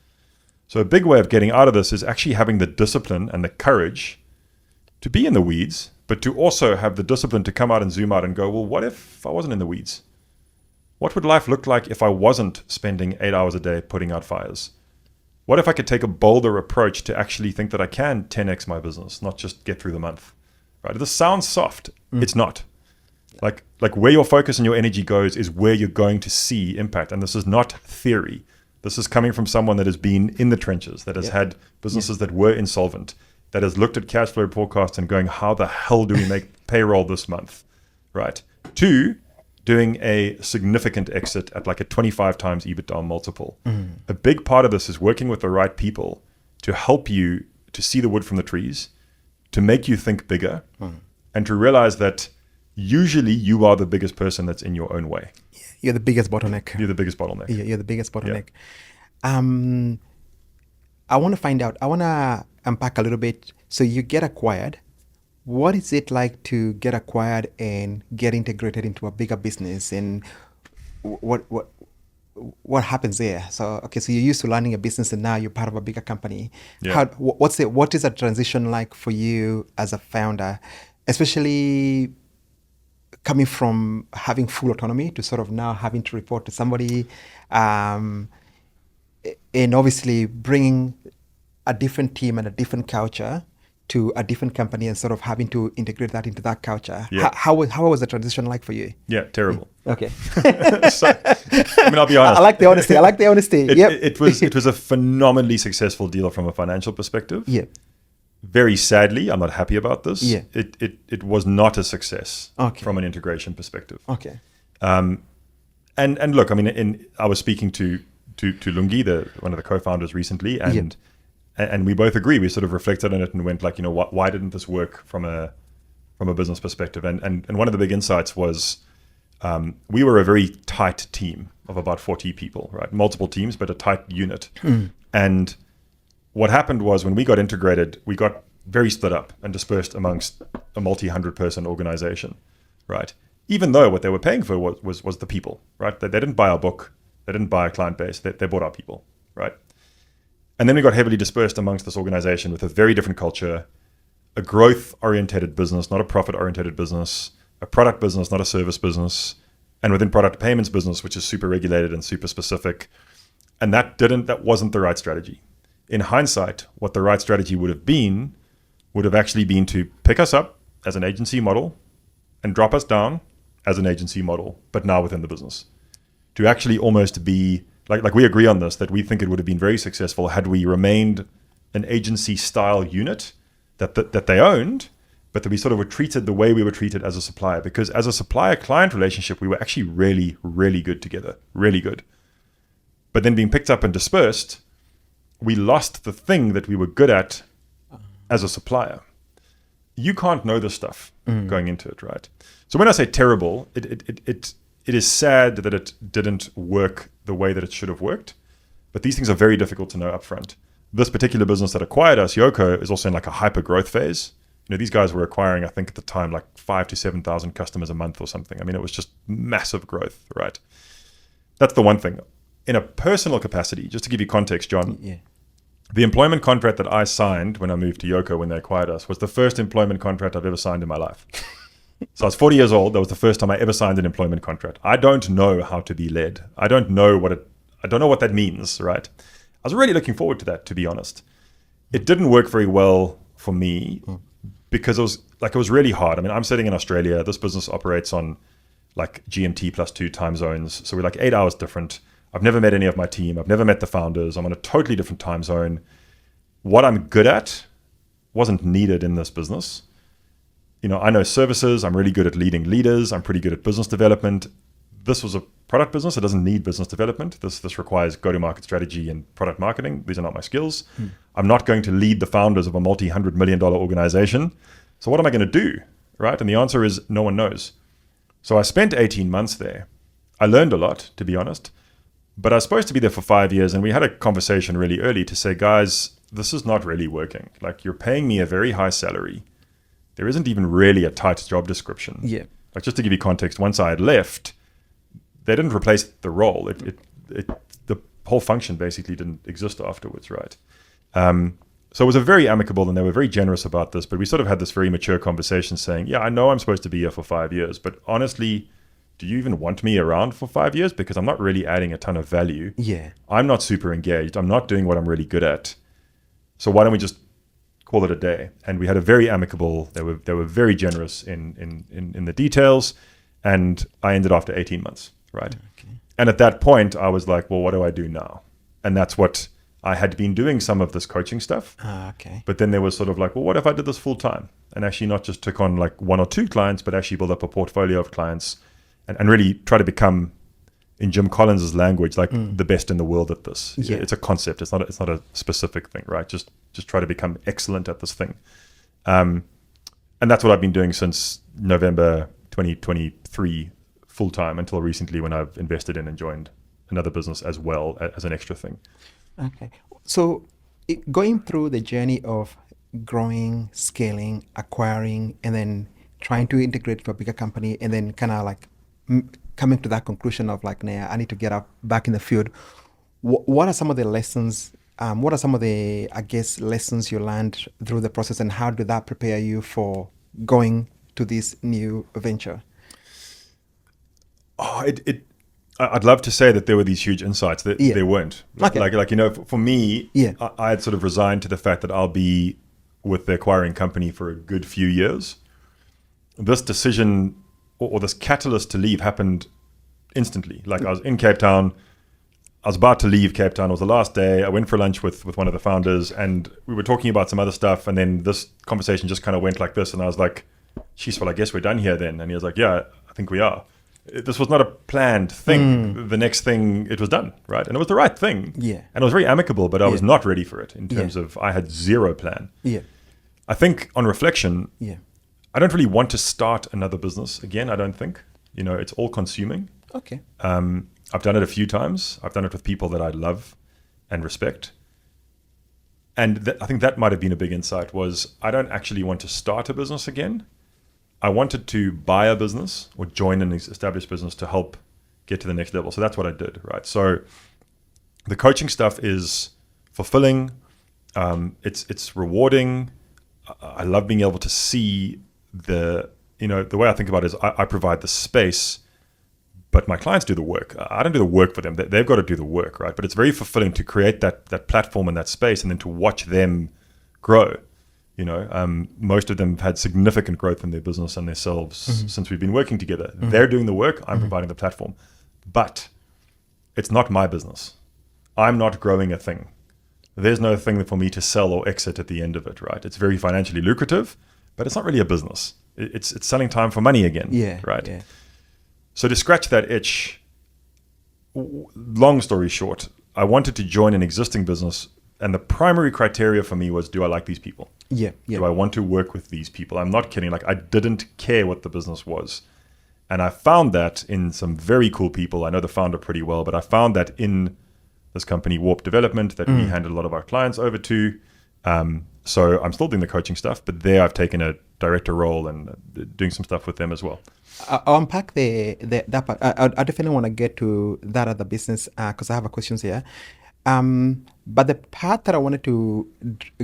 So a big way of getting out of this is actually having the discipline and the courage to be in the weeds, but to also have the discipline to come out and zoom out and go, well, what if I wasn't in the weeds? What would life look like if I wasn't spending 8 hours a day putting out fires? What if I could take a bolder approach to actually think that I can 10x my business, not just get through the month? Right? This sounds soft. It's not. Like where your focus and your energy goes is where you're going to see impact. And this is not theory. This is coming from someone that has been in the trenches, that has had businesses that were insolvent, that has looked at cash flow forecasts and going, how the hell do we make payroll this month? Right? 2, doing a significant exit at like a 25 times EBITDA multiple. A big part of this is working with the right people to help you to see the wood from the trees, to make you think bigger, and to realize that usually you are the biggest person that's in your own way. You're the biggest bottleneck. You're the biggest bottleneck. You're the biggest bottleneck. I want to find out, I want to unpack a little bit. So you get acquired. What is it like to get acquired and get integrated into a bigger business? And what happens there? So, okay, so you're used to running a business and now you're part of a bigger company. Yeah. What is a transition like for you as a founder, especially coming from having full autonomy to sort of now having to report to somebody, and obviously bringing a different team and a different culture to a different company and sort of having to integrate that into that culture. Yeah. How was the transition like for you? Yeah, terrible. Okay. So, I mean, I'll be honest. I like the honesty. It was a phenomenally successful deal from a financial perspective. Yeah. Very sadly, I'm not happy about this. Yeah. It was not a success Okay. from an integration perspective. Okay. And look, I mean, I was speaking to Lungi, one of the co-founders recently, and we both agree. We sort of reflected on it and went like, why didn't this work from a business perspective? And one of the big insights was we were a very tight team of about 40 people, right? Multiple teams, but a tight unit. And what happened was when we got integrated, we got very split up and dispersed amongst a multi-100 person organization, right? Even though what they were paying for was the people, right? They didn't buy our book. They didn't buy a client base. They bought our people, right? And then we got heavily dispersed amongst this organization with a very different culture, a growth-oriented business, not a profit-oriented business, a product business, not a service business, and within product payments business, which is super regulated and super specific. And that wasn't the right strategy. In hindsight, what the right strategy would have actually been to pick us up as an agency model and drop us down as an agency model, but now within the business. To actually almost be, like we agree on this, that we think it would have been very successful had we remained an agency style unit that they owned, but that we sort of were treated the way we were treated as a supplier. Because as a supplier-client relationship, we were actually really, really good together, really good. But then being picked up and dispersed, we lost the thing that we were good at as a supplier. You can't know this stuff going into it, right? So when I say terrible, it is sad that it didn't work the way that it should have worked, but these things are very difficult to know upfront. This particular business that acquired us, Yoko, is also in like a hyper growth phase. These guys were acquiring, I think at the time, like 5,000 to 7,000 customers a month or something. I mean, it was just massive growth, right? That's the one thing. In a personal capacity, just to give you context, John, the employment contract that I signed when I moved to Yoko when they acquired us was the first employment contract I've ever signed in my life. So I was 40 years old. That was the first time I ever signed an employment contract. I don't know how to be led. I don't know what that means, right? I was really looking forward to that, to be honest. It didn't work very well for me because it was really hard. I mean, I'm sitting in Australia. This business operates on like GMT plus 2 time zones. So we're like 8 hours different. I've never met any of my team. I've never met the founders. I'm on a totally different time zone. What I'm good at wasn't needed in this business. I know services. I'm really good at leading leaders. I'm pretty good at business development. This was a product business. It doesn't need business development. This requires go-to-market strategy and product marketing. These are not my skills. I'm not going to lead the founders of a multi-$100 million organization. So what am I going to do, right? And the answer is no one knows. So I spent 18 months there. I learned a lot, to be honest. But I was supposed to be there for 5 years, and we had a conversation really early to say, guys, this is not really working. Like, you're paying me a very high salary. There isn't even really a tight job description. Yeah. Like, just to give you context, once I had left, they didn't replace the role. The whole function basically didn't exist afterwards, right? So it was a very amicable, and they were very generous about this, but we sort of had this very mature conversation saying, yeah, I know I'm supposed to be here for 5 years, but honestly, do you even want me around for 5 years? Because I'm not really adding a ton of value. Yeah. I'm not super engaged. I'm not doing what I'm really good at. So why don't we just call it a day? And we had a very amicable, they were very generous in the details, and I ended after 18 months, right? Okay. And at that point, I was like, well, what do I do now? And that's what I had been doing, some of this coaching stuff. Okay. But then there was sort of like, well, what if I did this full time and actually not just took on like 1 or 2 clients, but actually build up a portfolio of clients and really try to become, in Jim Collins's language, like the best in the world at this. Yeah. It's a concept. It's not a specific thing, right? Just try to become excellent at this thing. And that's what I've been doing since November 2023 full time, until recently when I've invested in and joined another business as well as an extra thing. Okay. So going through the journey of growing, scaling, acquiring, and then trying to integrate to a bigger company, and then kind of like coming to that conclusion of like, nah, I need to get up back in the field. What are some of the lessons? What are some of the, I guess, lessons you learned through the process, and how did that prepare you for going to this new venture? Oh, I'd love to say that there were these huge insights. There weren't. Okay. Like for me, Yeah. I had sort of resigned to the fact that I'll be with the acquiring company for a good few years. This decision or this catalyst to leave happened instantly. Like I was in Cape Town. I was about to leave Cape Town. It was the last day. I went for lunch with one of the founders, and we were talking about some other stuff. And then this conversation just kind of went like this. And I was like, geez, well, I guess we're done here then. And he was like, yeah, I think we are. This was not a planned thing. The next thing, it was done, right? And it was the right thing. Yeah. And it was very amicable, but I was not ready for it in terms of I had zero plan. Yeah. I think on reflection, Yeah. I don't really want to start another business again, I don't think. It's all consuming. Okay. I've done it a few times. I've done it with people that I love and respect. And I think that might have been a big insight, was I don't actually want to start a business again. I wanted to buy a business or join an established business to help get to the next level. So that's what I did, right? So the coaching stuff is fulfilling. It's rewarding. I love being able to see the way I think about it is I provide the space, but my clients do the work. I don't do the work for them. They've got to do the work, right? But it's very fulfilling to create that platform and that space, and then to watch them grow. Most of them have had significant growth in their business and themselves since we've been working together. They're doing the work. I'm providing the platform. But it's not my business. I'm not growing a thing. There's no thing for me to sell or exit at the end of it, right? It's very financially lucrative, but it's not really a business. It's selling time for money again, right? Yeah. So to scratch that itch, long story short, I wanted to join an existing business, and the primary criteria for me was, do I like these people? Yeah. Do I want to work with these people? I'm not kidding. Like, I didn't care what the business was. And I found that in some very cool people. I know the founder pretty well, but I found that in this company, Warp Development, that we handed a lot of our clients over to. So I'm still doing the coaching stuff, but there I've taken a director role and doing some stuff with them as well. I'll unpack that part. I definitely want to get to that other business because I have a questions here. But the part that I wanted to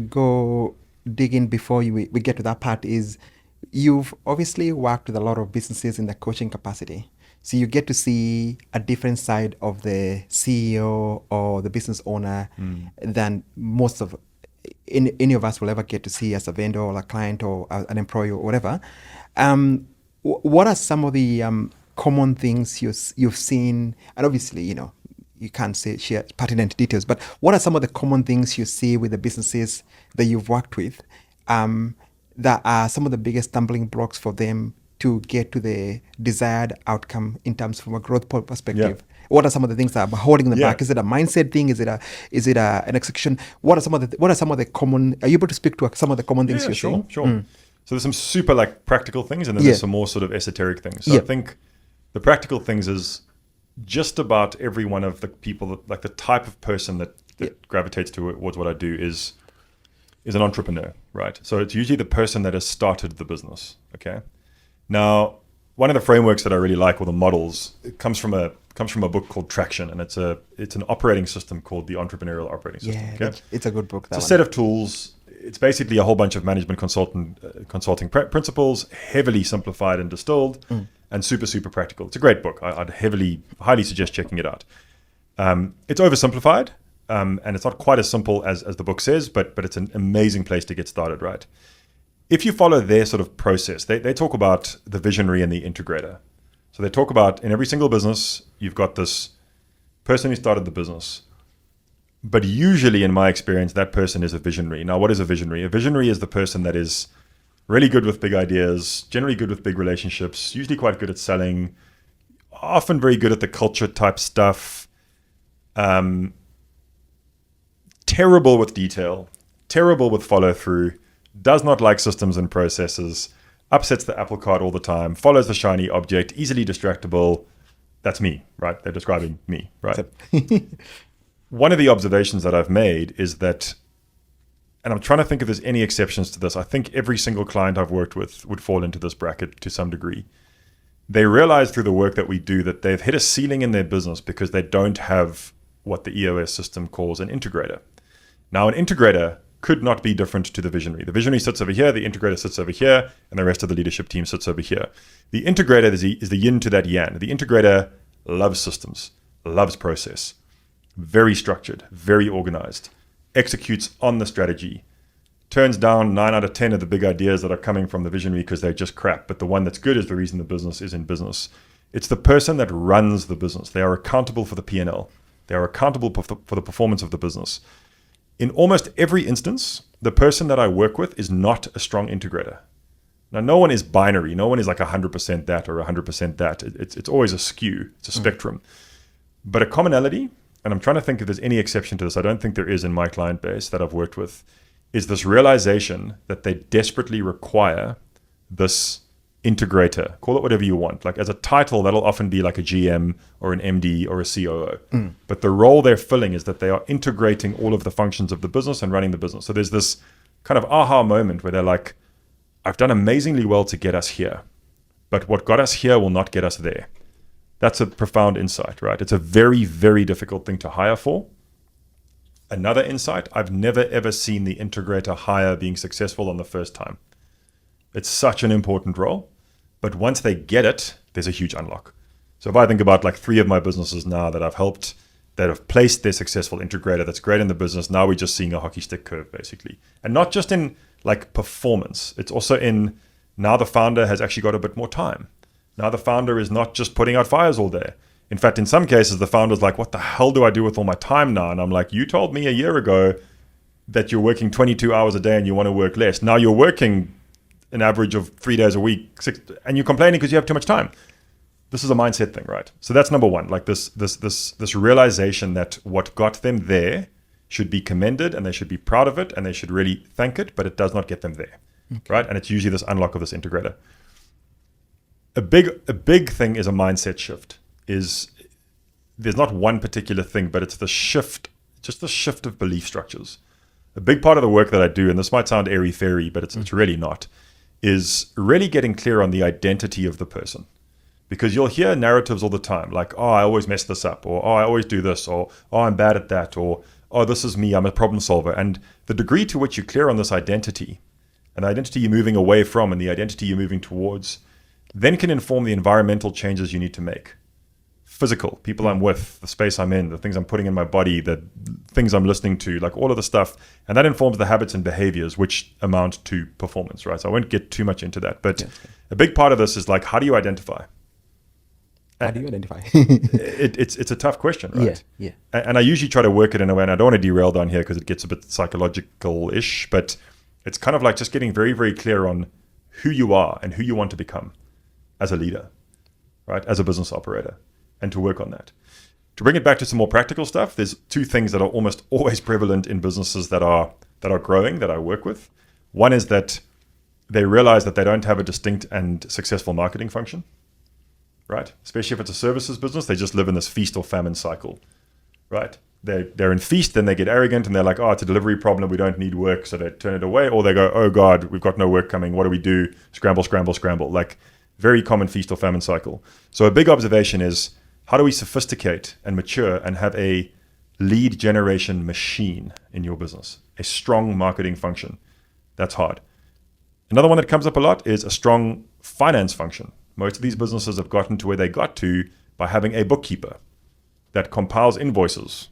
go dig in before we get to that part is, you've obviously worked with a lot of businesses in the coaching capacity. So you get to see a different side of the CEO or the business owner than most of any of us will ever get to see as a vendor or a client or an employee or whatever. What are some of the common things you've seen? And obviously, you can't share pertinent details, but what are some of the common things you see with the businesses that you've worked with that are some of the biggest stumbling blocks for them to get to the desired outcome in terms from a growth perspective? Yeah. What are some of the things that are holding them back? Is it a mindset thing? Is it an execution? What are some of the common? Are you able to speak to some of the common things you're seeing? Sure. So there's some super practical things, and then there's some more sort of esoteric things. So I think the practical things is just about every one of the people, like the type of person that gravitates towards what I do is an entrepreneur, right? So it's usually the person that has started the business, okay? Now, one of the frameworks that I really like, or the models, it comes from a comes from a book called Traction, and it's an operating system called the Entrepreneurial Operating System. Yeah, it's a good book. It's a set of tools. It's basically a whole bunch of management consulting principles, heavily simplified and distilled, and super, super practical. It's a great book. I'd highly suggest checking it out. It's oversimplified, and it's not quite as simple as the book says, but it's an amazing place to get started, right? If you follow their sort of process, they talk about the visionary and the integrator. So they talk about in every single business, you've got this person who started the business. But usually in my experience, that person is a visionary. Now, what is a visionary? A visionary is the person that is really good with big ideas, generally good with big relationships, usually quite good at selling, often very good at the culture type stuff, terrible with detail, terrible with follow through, does not like systems and processes, upsets the apple cart all the time, follows the shiny object, easily distractible. That's me, right? They're describing me, right? One of the observations that I've made is that, and I'm trying to think if there's any exceptions to this, I think every single client I've worked with would fall into this bracket to some degree. They realize through the work that we do that they've hit a ceiling in their business because they don't have what the EOS system calls an integrator. Now, an integrator could not be different to the visionary. The visionary sits over here, the integrator sits over here, and the rest of the leadership team sits over here. The integrator is the yin to that yang. The integrator loves systems, loves process, very structured, very organized, executes on the strategy, turns down 9 out of 10 of the big ideas that are coming from the visionary because they're just crap, but the one that's good is the reason the business is in business. It's the person that runs the business. They are accountable for the P&L. They are accountable for the performance of the business. In almost every instance, the person that I work with is not a strong integrator. Now, no one is binary. No one is like 100% that or 100% that. It's always a skew. It's a spectrum. But a commonality, and I'm trying to think if there's any exception to this, I don't think there is in my client base that I've worked with, is this realization that they desperately require this integrator. Call it whatever you want. Like as a title, that'll often be like a GM or an MD or a COO. But the role they're filling is that they are integrating all of the functions of the business and running the business. So there's this kind of aha moment where they're like, I've done amazingly well to get us here, but what got us here will not get us there. That's a profound insight, right? It's a very, very difficult thing to hire for. Another insight, I've never ever seen the integrator hire being successful on the first time. It's such an important role, but once they get it, there's a huge unlock. So if I think about like 3 of my businesses now that I've helped, that have placed their successful integrator that's great in the business, now we're just seeing a hockey stick curve basically. And not just in like performance, it's also in now the founder has actually got a bit more time. Now the founder is not just putting out fires all day. In fact, in some cases, the founder's like, what the hell do I do with all my time now? And I'm like, you told me a year ago that you're working 22 hours a day and you want to work less. Now you're working an average of 3 days a week, 6, and you're complaining because you have too much time. This is a mindset thing, right? So that's number one, like this realization that what got them there should be commended and they should be proud of it and they should really thank it, but it does not get them there, right? And it's usually this unlock of this integrator. A big thing is a mindset shift. Is there's not one particular thing, but it's the shift, just the shift of belief structures. A big part of the work that I do, and this might sound airy-fairy, but it's really not, is really getting clear on the identity of the person. Because you'll hear narratives all the time, like, oh, I always mess this up, or oh, I always do this, or oh, I'm bad at that, or oh, this is me, I'm a problem solver. And the degree to which you're clear on this identity, and the identity you're moving away from and the identity you're moving towards, then can inform the environmental changes you need to make. Physical, people I'm with, the space I'm in, the things I'm putting in my body, the things I'm listening to, like all of the stuff. And that informs the habits and behaviors which amount to performance, right? So I won't get too much into that. But a big part of this is like, how do you identify? How do you identify? It's a tough question, right? Yeah. And I usually try to work it in a way, and I don't want to derail down here because it gets a bit psychological-ish, but it's kind of like just getting very, very clear on who you are and who you want to become as a leader, right? As a business operator. And to work on that. To bring it back to some more practical stuff, there's 2 things that are almost always prevalent in businesses that are growing, that I work with. One is that they realize that they don't have a distinct and successful marketing function, right? Especially if it's a services business, they just live in this feast or famine cycle, right? They're in feast, then they get arrogant and they're like, oh, it's a delivery problem, we don't need work, so they turn it away. Or they go, oh God, we've got no work coming, what do we do? Scramble, scramble, scramble. Like very common feast or famine cycle. So a big observation is, how do we sophisticate and mature and have a lead generation machine in your business, a strong marketing function? That's hard. Another one that comes up a lot is a strong finance function. Most of these businesses have gotten to where they got to by having a bookkeeper that compiles invoices.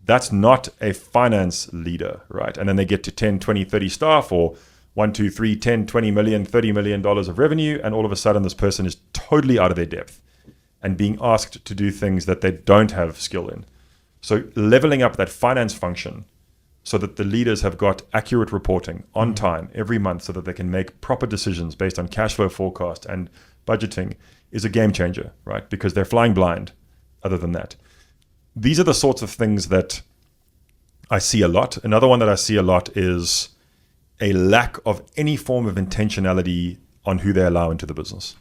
That's not a finance leader, right? And then they get to 10, 20, 30 staff, or 1, 2, 3, 10, 20 million, $30 million of revenue. And all of a sudden this person is totally out of their depth and being asked to do things that they don't have skill in. So leveling up that finance function so that the leaders have got accurate reporting on time every month so that they can make proper decisions based on cash flow forecast and budgeting is a game changer, right? Because they're flying blind other than that. These are the sorts of things that I see a lot. Another one that I see a lot is a lack of any form of intentionality on who they allow into the business.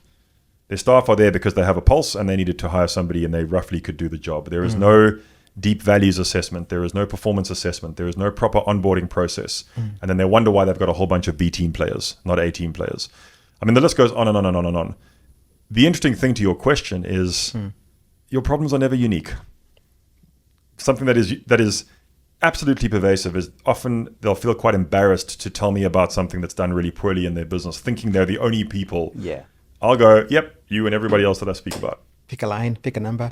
Their staff are there because they have a pulse and they needed to hire somebody and they roughly could do the job. There is no deep values assessment. There is no performance assessment. There is no proper onboarding process. And then they wonder why they've got a whole bunch of B team players, not A team players. I mean, the list goes on and on and on and on. The interesting thing to your question is your problems are never unique. Something that is absolutely pervasive is often they'll feel quite embarrassed to tell me about something that's done really poorly in their business, thinking they're the only people. Yeah. I'll go, yep, you and everybody else that I speak about. Pick a line, pick a number.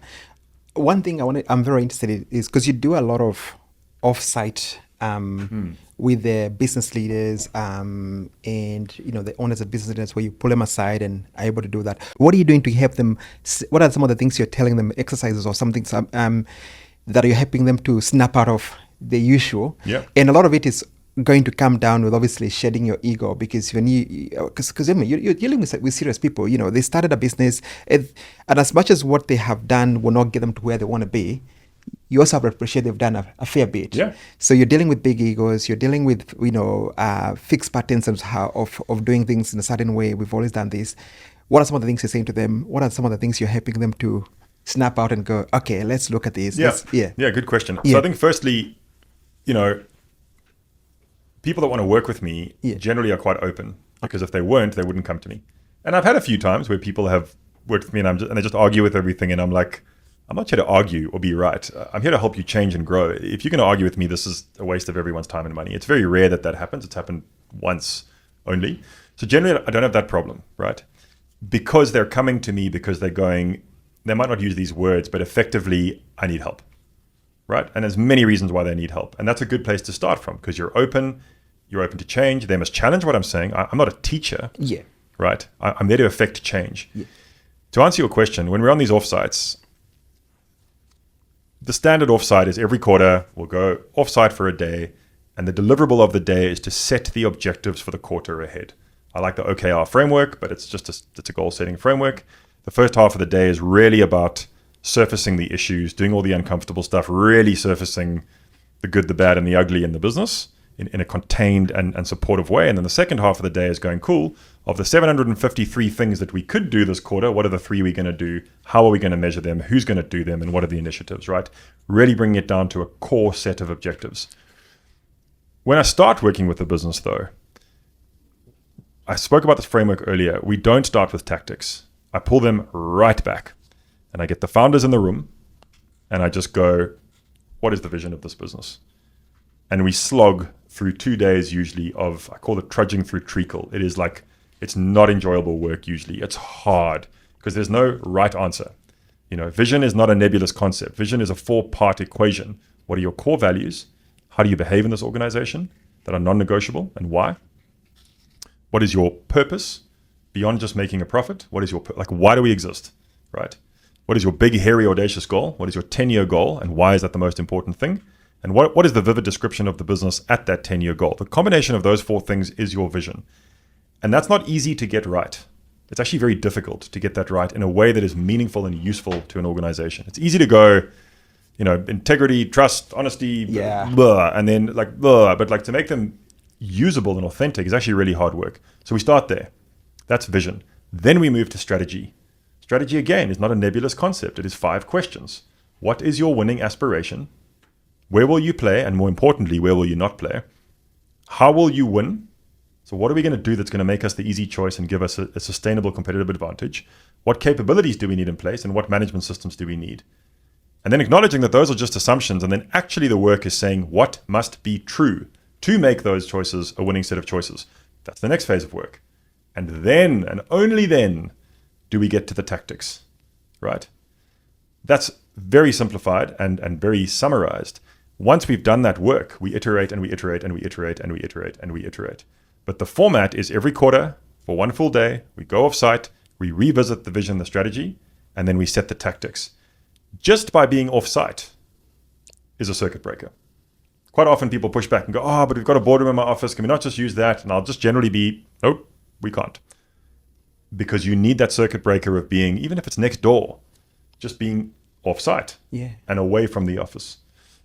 One thing I'm very interested in is because you do a lot of off-site with the business leaders and the owners of business leaders, where you pull them aside and are able to do that. What are you doing to help them? What are some of the things you're telling them, exercises or something that you're helping them to snap out of the usual? Yeah. And a lot of it is going to come down with obviously shedding your ego, because when you're dealing with serious people. They started a business, and as much as what they have done will not get them to where they want to be, you also have to appreciate they've done a fair bit. Yeah. So you're dealing with big egos. You're dealing with fixed patterns of doing things in a certain way. We've always done this. What are some of the things you're saying to them? What are some of the things you're helping them to snap out and go, okay, let's look at this. Yeah, good question. So I think firstly, people that want to work with me generally are quite open, because if they weren't, they wouldn't come to me. And I've had a few times where people have worked with me and they just argue with everything, and I'm like, I'm not here to argue or be right. I'm here to help you change and grow. If you're going to argue with me, this is a waste of everyone's time and money. It's very rare that happens. It's happened once only. So generally, I don't have that problem, right? Because they're coming to me because they're going, they might not use these words, but effectively, I need help, right? And there's many reasons why they need help. And that's a good place to start from, because you're open to change. They must challenge what I'm saying. I'm not a teacher, right? I'm there to affect change. Yeah. To answer your question, when we're on these offsites, the standard offsite is every quarter we'll go offsite for a day, and the deliverable of the day is to set the objectives for the quarter ahead. I like the OKR framework, but it's a goal-setting framework. The first half of the day is really about surfacing the issues, doing all the uncomfortable stuff, really surfacing the good, the bad, and the ugly in the business in a contained and supportive way. And then the second half of the day is going, cool, of the 753 things that we could do this quarter, what are the 3 we're going to do? How are we going to measure them? Who's going to do them? And what are the initiatives, right? Really bringing it down to a core set of objectives. When I start working with the business, though, I spoke about this framework earlier. We don't start with tactics. I pull them right back, and I get the founders in the room, and I just go, what is the vision of this business? And we slog through 2 days usually of, I call it trudging through treacle. It is like, it's not enjoyable work usually. It's hard because there's no right answer. Vision is not a nebulous concept. Vision is a 4-part equation. What are your core values? How do you behave in this organization that are non-negotiable, and why? What is your purpose beyond just making a profit? What is why do we exist, right? What is your big, hairy, audacious goal? What is your 10-year goal, and why is that the most important thing? And what is the vivid description of the business at that 10-year goal? The combination of those 4 things is your vision. And that's not easy to get right. It's actually very difficult to get that right in a way that is meaningful and useful to an organization. It's easy to go, integrity, trust, honesty, blah, and then blah, but to make them usable and authentic is actually really hard work. So we start there. That's vision. Then we move to strategy. Strategy, again, is not a nebulous concept. It is 5 questions. What is your winning aspiration? Where will you play? And more importantly, where will you not play? How will you win? So what are we going to do that's going to make us the easy choice and give us a sustainable competitive advantage? What capabilities do we need in place, and what management systems do we need? And then acknowledging that those are just assumptions, and then actually the work is saying what must be true to make those choices a winning set of choices. That's the next phase of work. And then, and only then, do we get to the tactics, right? That's very simplified and very summarized. Once we've done that work, we iterate and we iterate and we iterate and we iterate and we iterate. But the format is every quarter for one full day, we go off site, we revisit the vision, the strategy, and then we set the tactics. Just by being off site is a circuit breaker. Quite often people push back and go, but we've got a boardroom in my office. Can we not just use that? And I'll just generally be, nope, we can't. Because you need that circuit breaker of being, even if it's next door, just being off site and away from the office.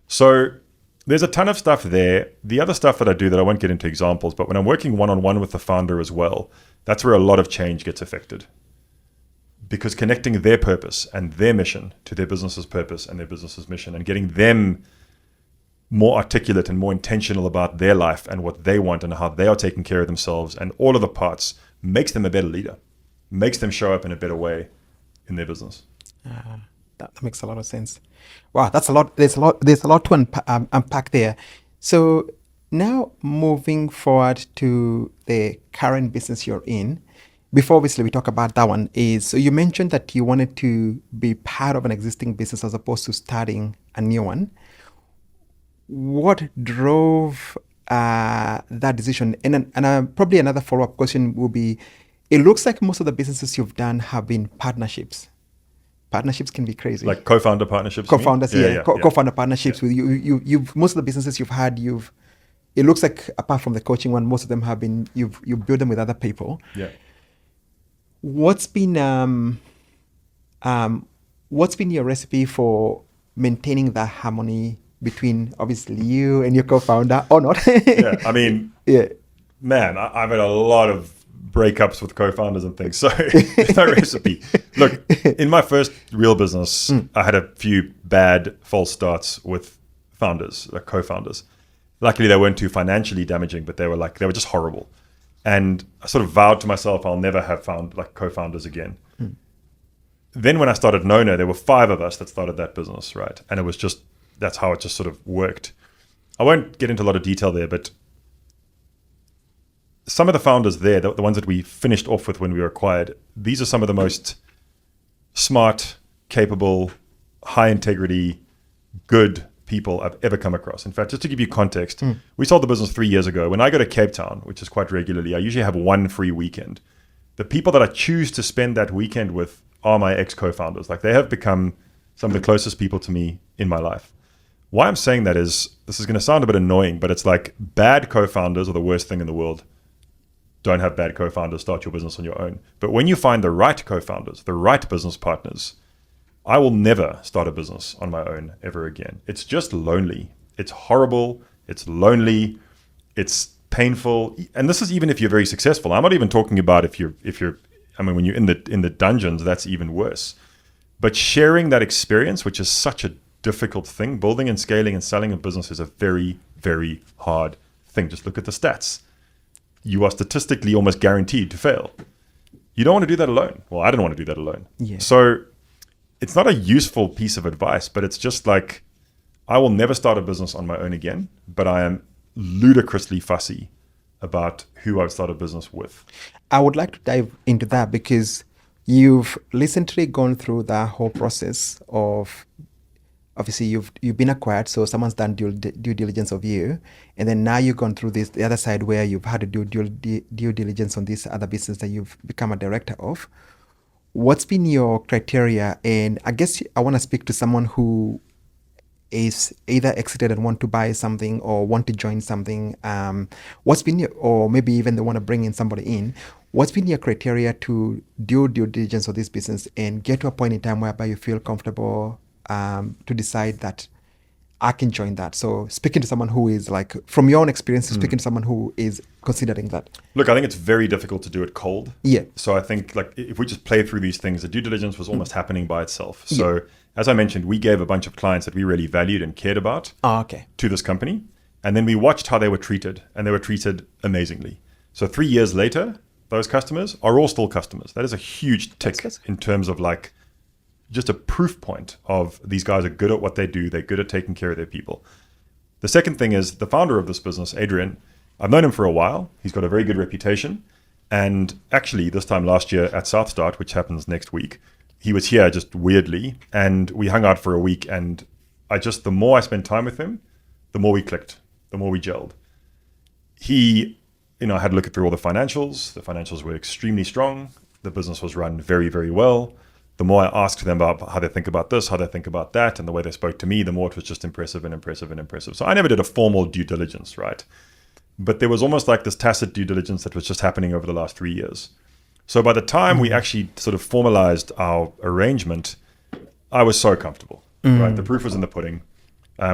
So there's a ton of stuff there. The other stuff that I do that I won't get into examples, but when I'm working one-on-one with the founder as well, that's where a lot of change gets affected. Because connecting their purpose and their mission to their business's purpose and their business's mission, and getting them more articulate and more intentional about their life and what they want and how they are taking care of themselves and all of the parts, makes them a better leader, makes them show up in a better way in their business. That makes a lot of sense. Wow, that's a lot. There's a lot to unpack there. So now moving forward to the current business you're in, before obviously we talk about that one, is so you mentioned that you wanted to be part of an existing business as opposed to starting a new one. What drove that decision? And probably another follow-up question will be, it looks like most of the businesses you've done have been partnerships. Partnerships can be crazy. Like co-founder partnerships? Co-founders, co-founder partnerships. With you've most of the businesses you've had, it looks like apart from the coaching one, most of them have been, you've built them with other people. Yeah. What's been your recipe for maintaining that harmony between obviously you and your co-founder, or not? Yeah, I mean, man, I've had a lot of breakups with co-founders and things, so there's no recipe. Look, in my first real business, I had a few bad false starts with founders, like co-founders. Luckily, they weren't too financially damaging, but they were just horrible. And I sort of vowed to myself, I'll never have co-founders again. Then when I started Nona, there were 5 of us that started that business, right? And it was just, that's how it just sort of worked. I won't get into a lot of detail there, but some of the founders there, the ones that we finished off with when we were acquired, these are some of the most smart, capable, high integrity, good people I've ever come across. In fact, just to give you context, we sold the business 3 years ago. When I go to Cape Town, which is quite regularly, I usually have one free weekend. The people that I choose to spend that weekend with are my ex-co-founders. Like, they have become some of the closest people to me in my life. Why I'm saying that is, this is going to sound a bit annoying, but it's like bad co-founders are the worst thing in the world. Don't have bad co-founders, start your business on your own. But when you find the right co-founders, the right business partners, I will never start a business on my own ever again. It's just lonely. It's horrible. It's lonely. It's painful. And this is even if you're very successful. I'm not even talking about if you're when you're in the dungeons, that's even worse. But sharing that experience, which is such a difficult thing, building and scaling and selling a business is a very, very hard thing. Just look at the stats. You are statistically almost guaranteed to fail. You don't want to do that alone. Well, I didn't want to do that alone. Yeah. So it's not a useful piece of advice, but it's just like, I will never start a business on my own again, but I am ludicrously fussy about who I've started a business with. I would like to dive into that because you've recently gone through that whole process of, obviously you've been acquired, so someone's done due diligence of you, and then now you've gone through the other side where you've had to do due diligence on this other business that you've become a director of. What's been your criteria? And I guess I want to speak to someone who is either exited and want to buy something or want to join something. Or maybe even they want to bring in somebody in. What's been your criteria to do due diligence of this business and get to a point in time whereby you feel comfortable to decide that I can join that? So speaking to someone who is like, from your own experience, speaking to someone who is considering that. Look, I think it's very difficult to do it cold. Yeah. So I think like if we just play through these things, the due diligence was almost happening by itself. So as I mentioned, we gave a bunch of clients that we really valued and cared about to this company. And then we watched how they were treated, and they were treated amazingly. So 3 years later, those customers are all still customers. That is a huge tick in terms of like just a proof point of these guys are good at what they do. They're good at taking care of their people. The second thing is the founder of this business, Adrian, I've known him for a while. He's got a very good reputation. And actually, this time last year at South Start, which happens next week, he was here just weirdly. And we hung out for a week. And the more I spent time with him, the more we clicked, the more we gelled. He, I had to look through all the financials. The financials were extremely strong. The business was run very, very well. The more I asked them about how they think about this, how they think about that, and the way they spoke to me, the more it was just impressive and impressive and impressive. So I never did a formal due diligence, right? But there was almost like this tacit due diligence that was just happening over the last 3 years. So by the time we actually sort of formalized our arrangement, I was so comfortable, right? The proof was in the pudding.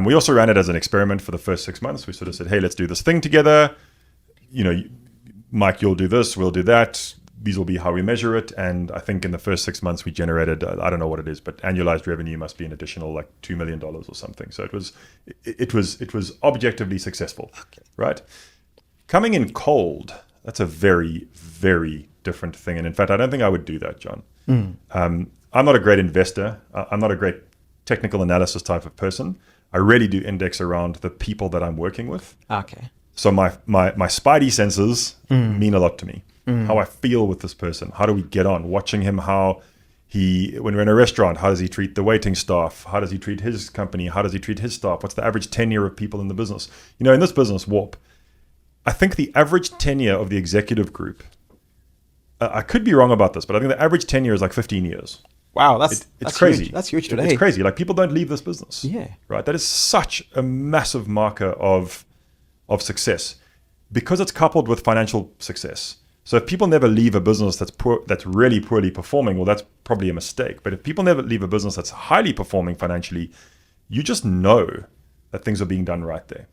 We also ran it as an experiment for the first 6 months. We sort of said, hey, let's do this thing together. Mike, you'll do this, we'll do that. These will be how we measure it. And I think in the first 6 months we generated, I don't know what it is, but annualized revenue must be an additional like $2 million or something. So it was objectively successful, right? Coming in cold, that's a very, very different thing. And in fact, I don't think I would do that, John. I'm not a great investor. I'm not a great technical analysis type of person. I really do index around the people that I'm working with. Okay. So my spidey senses mean a lot to me. How I feel with this person. How do we get on? Watching him, when we're in a restaurant, how does he treat the waiting staff? How does he treat his company? How does he treat his staff? What's the average tenure of people in the business? In this business, Warp, I think the average tenure of the executive group, I could be wrong about this, but I think the average tenure is like 15 years. Wow, that's crazy. Huge. That's huge today. It's crazy. Like people don't leave this business. Yeah. Right. That is such a massive marker of success because it's coupled with financial success. So if people never leave a business that's really poorly performing, well, that's probably a mistake. But if people never leave a business that's highly performing financially, you just know that things are being done right there.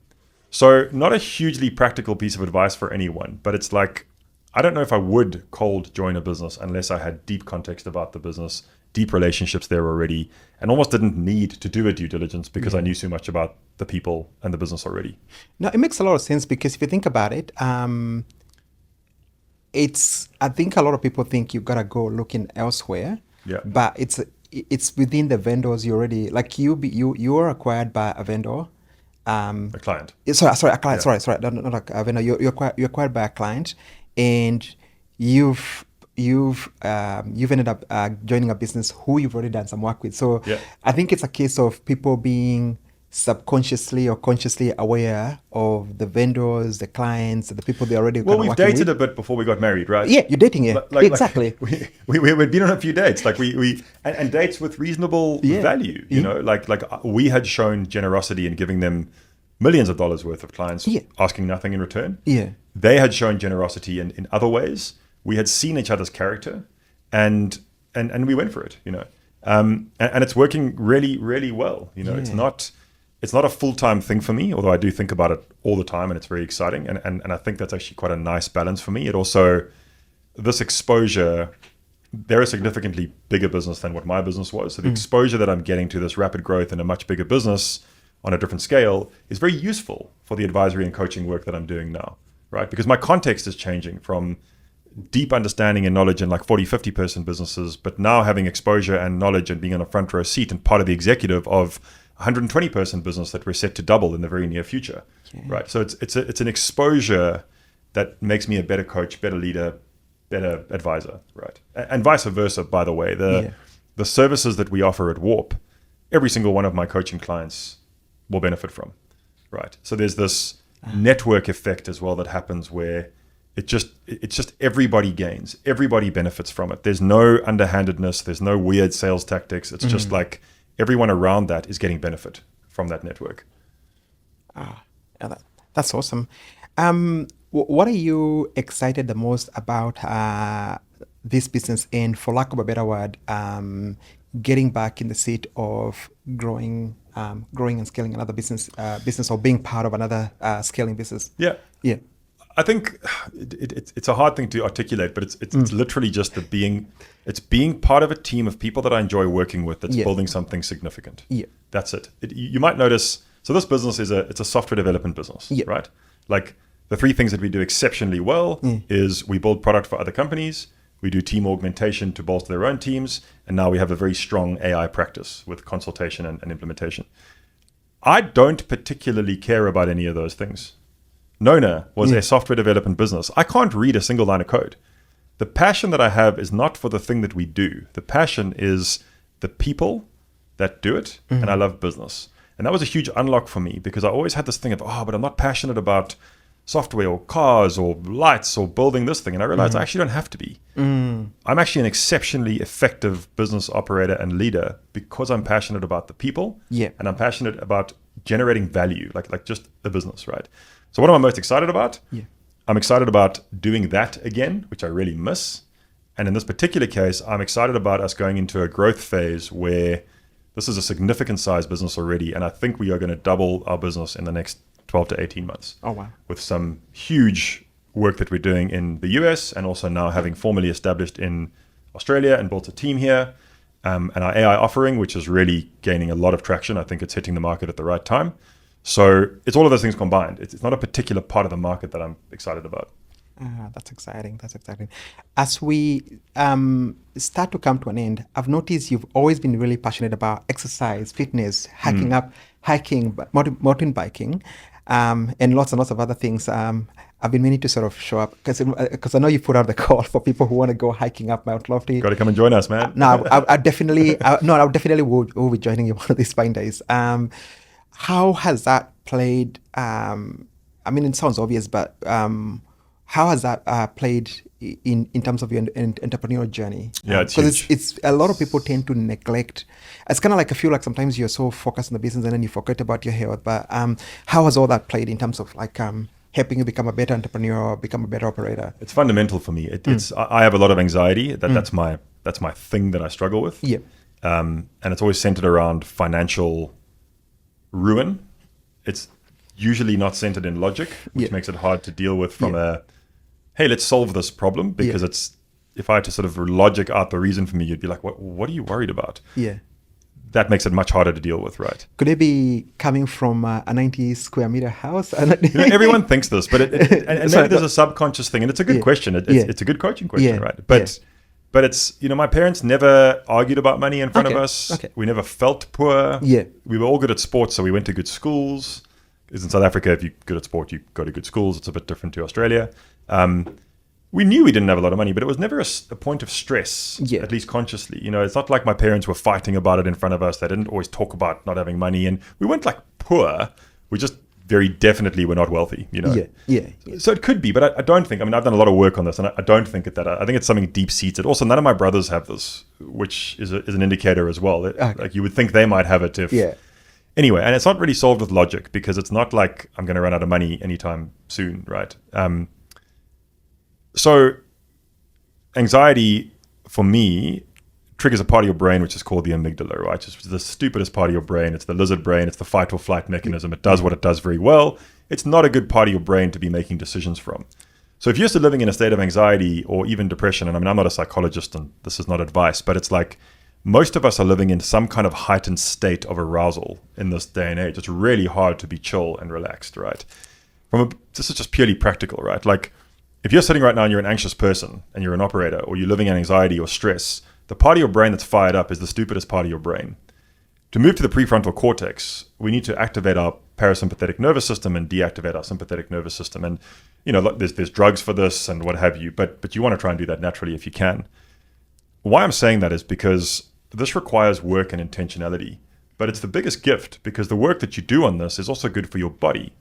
So not a hugely practical piece of advice for anyone, but it's like, I don't know if I would cold join a business unless I had deep context about the business, deep relationships there already, and almost didn't need to do a due diligence because I knew so much about the people and the business already. No, it makes a lot of sense because if you think about it, I think a lot of people think you've got to go looking elsewhere. Yeah. But it's within the vendors you already, like you are acquired by a vendor. A client. Sorry, a client. Yeah. Sorry, not a vendor. You're acquired by a client, and you've ended up joining a business who you've already done some work with. So I think it's a case of people being subconsciously or consciously aware of the vendors, the clients, the people they're already we've dated a bit before we got married, right? Yeah, you're dating, yeah. Exactly. We'd been on a few dates, like and dates with reasonable value, like we had shown generosity in giving them millions of dollars worth of clients, asking nothing in return. Yeah. They had shown generosity in other ways. We had seen each other's character and we went for it, and it's working really, really well. It's not a full-time thing for me, although I do think about it all the time and it's very exciting. And I think that's actually quite a nice balance for me. It also, this exposure, they're a significantly bigger business than what my business was. So the exposure that I'm getting to this rapid growth in a much bigger business on a different scale is very useful for the advisory and coaching work that I'm doing now, right? Because my context is changing from deep understanding and knowledge in like 40, 50 person businesses, but now having exposure and knowledge and being on a front row seat and part of the executive of 120 person business that we're set to double in the very near future, right? So it's an exposure that makes me a better coach, better leader, better advisor, right? And vice versa, by the way. The services that we offer at Warp, every single one of my coaching clients will benefit from, right? So there's this network effect as well that happens where it's just everybody gains, everybody benefits from it. There's no underhandedness, there's no weird sales tactics. It's just like everyone around that is getting benefit from that network. That's awesome. What are you excited the most about this business, and for lack of a better word, getting back in the seat of growing and scaling another business, or being part of another scaling business? Yeah. I think it's a hard thing to articulate, but it's literally just being part of a team of people that I enjoy working with that's building something significant. Yeah. That's it. You might notice, so this business it's a software development business, right? Like The three things that we do exceptionally well is we build product for other companies, we do team augmentation to bolster their own teams, and now we have a very strong AI practice with consultation and implementation. I don't particularly care about any of those things. Nona was a software development business. I can't read a single line of code. The passion that I have is not for the thing that we do. The passion is the people that do it, and I love business. And that was a huge unlock for me because I always had this thing of, but I'm not passionate about software or cars or lights or building this thing. And I realized I actually don't have to be. I'm actually an exceptionally effective business operator and leader because I'm passionate about the people and I'm passionate about generating value, like just a business, right? So what am I most excited about? I'm excited about doing that again, which I really miss. And in this particular case, I'm excited about us going into a growth phase where this is a significant size business already. And I think we are going to double our business in the next 12 to 18 months. Oh, wow. With some huge work that we're doing in the US and also now having formally established in Australia and built a team here. And our AI offering, which is really gaining a lot of traction. I think it's hitting the market at the right time. So it's all of those things combined. It's not a particular part of the market that I'm excited about. That's exciting. That's exciting. As we start to come to an end, I've noticed you've always been really passionate about exercise, fitness, hiking, mountain biking, and lots of other things. I've been meaning to sort of show up because I know you put out the call for people who want to go hiking up Mount Lofty. Got to come and join us, man. No, I definitely will be joining you one of these fine days. How has that played? I mean, it sounds obvious, but how has that played in terms of your entrepreneurial journey? Yeah, it's huge. Because it's a lot of people tend to neglect. It's kind of like I feel like sometimes you're so focused on the business and then you forget about your health. But how has all that played in terms of like helping you become a better entrepreneur or become a better operator? It's fundamental for me. I have a lot of anxiety. That's my thing that I struggle with. Yeah. And it's always centered around financial ruin. It's usually not centered in logic, which makes it hard to deal with from hey, let's solve this problem, because it's, if I had to sort of logic out the reason for me, you'd be like, what are you worried about? Yeah. That makes it much harder to deal with, right? Could it be coming from a 90 square meter house? Everyone thinks this, but maybe there's a subconscious thing, and it's a good question. It's a good coaching question, right? But it's, my parents never argued about money in front of us. Okay. We never felt poor. Yeah. We were all good at sports, so we went to good schools. Because in South Africa, if you're good at sport, you go to good schools. It's a bit different to Australia. We knew we didn't have a lot of money, but it was never a point of stress, at least consciously. It's not like my parents were fighting about it in front of us. They didn't always talk about not having money. And we weren't like poor. We just very definitely were not wealthy, Yeah. So it could be, but I don't think, I've done a lot of work on this, and I don't think that, I think it's something deep-seated. Also, none of my brothers have this, which is an indicator as well. Like you would think they might have it if... Yeah. Anyway, and it's not really solved with logic, because it's not like I'm going to run out of money anytime soon, right? So anxiety, for me, triggers a part of your brain which is called the amygdala, right? Which is the stupidest part of your brain. It's the lizard brain. It's the fight or flight mechanism. It does what it does very well. It's not a good part of your brain to be making decisions from. So if you're still living in a state of anxiety or even depression, and I'm not a psychologist and this is not advice, but it's like most of us are living in some kind of heightened state of arousal in this day and age. It's really hard to be chill and relaxed, right? This is just purely practical, right? Like if you're sitting right now and you're an anxious person and you're an operator, or you're living in anxiety or stress, the part of your brain that's fired up is the stupidest part of your brain. To move to the prefrontal cortex, we need to activate our parasympathetic nervous system and deactivate our sympathetic nervous system. And, there's drugs for this and what have you, but you want to try and do that naturally if you can. Why I'm saying that is because this requires work and intentionality, but it's the biggest gift, because the work that you do on this is also good for your body.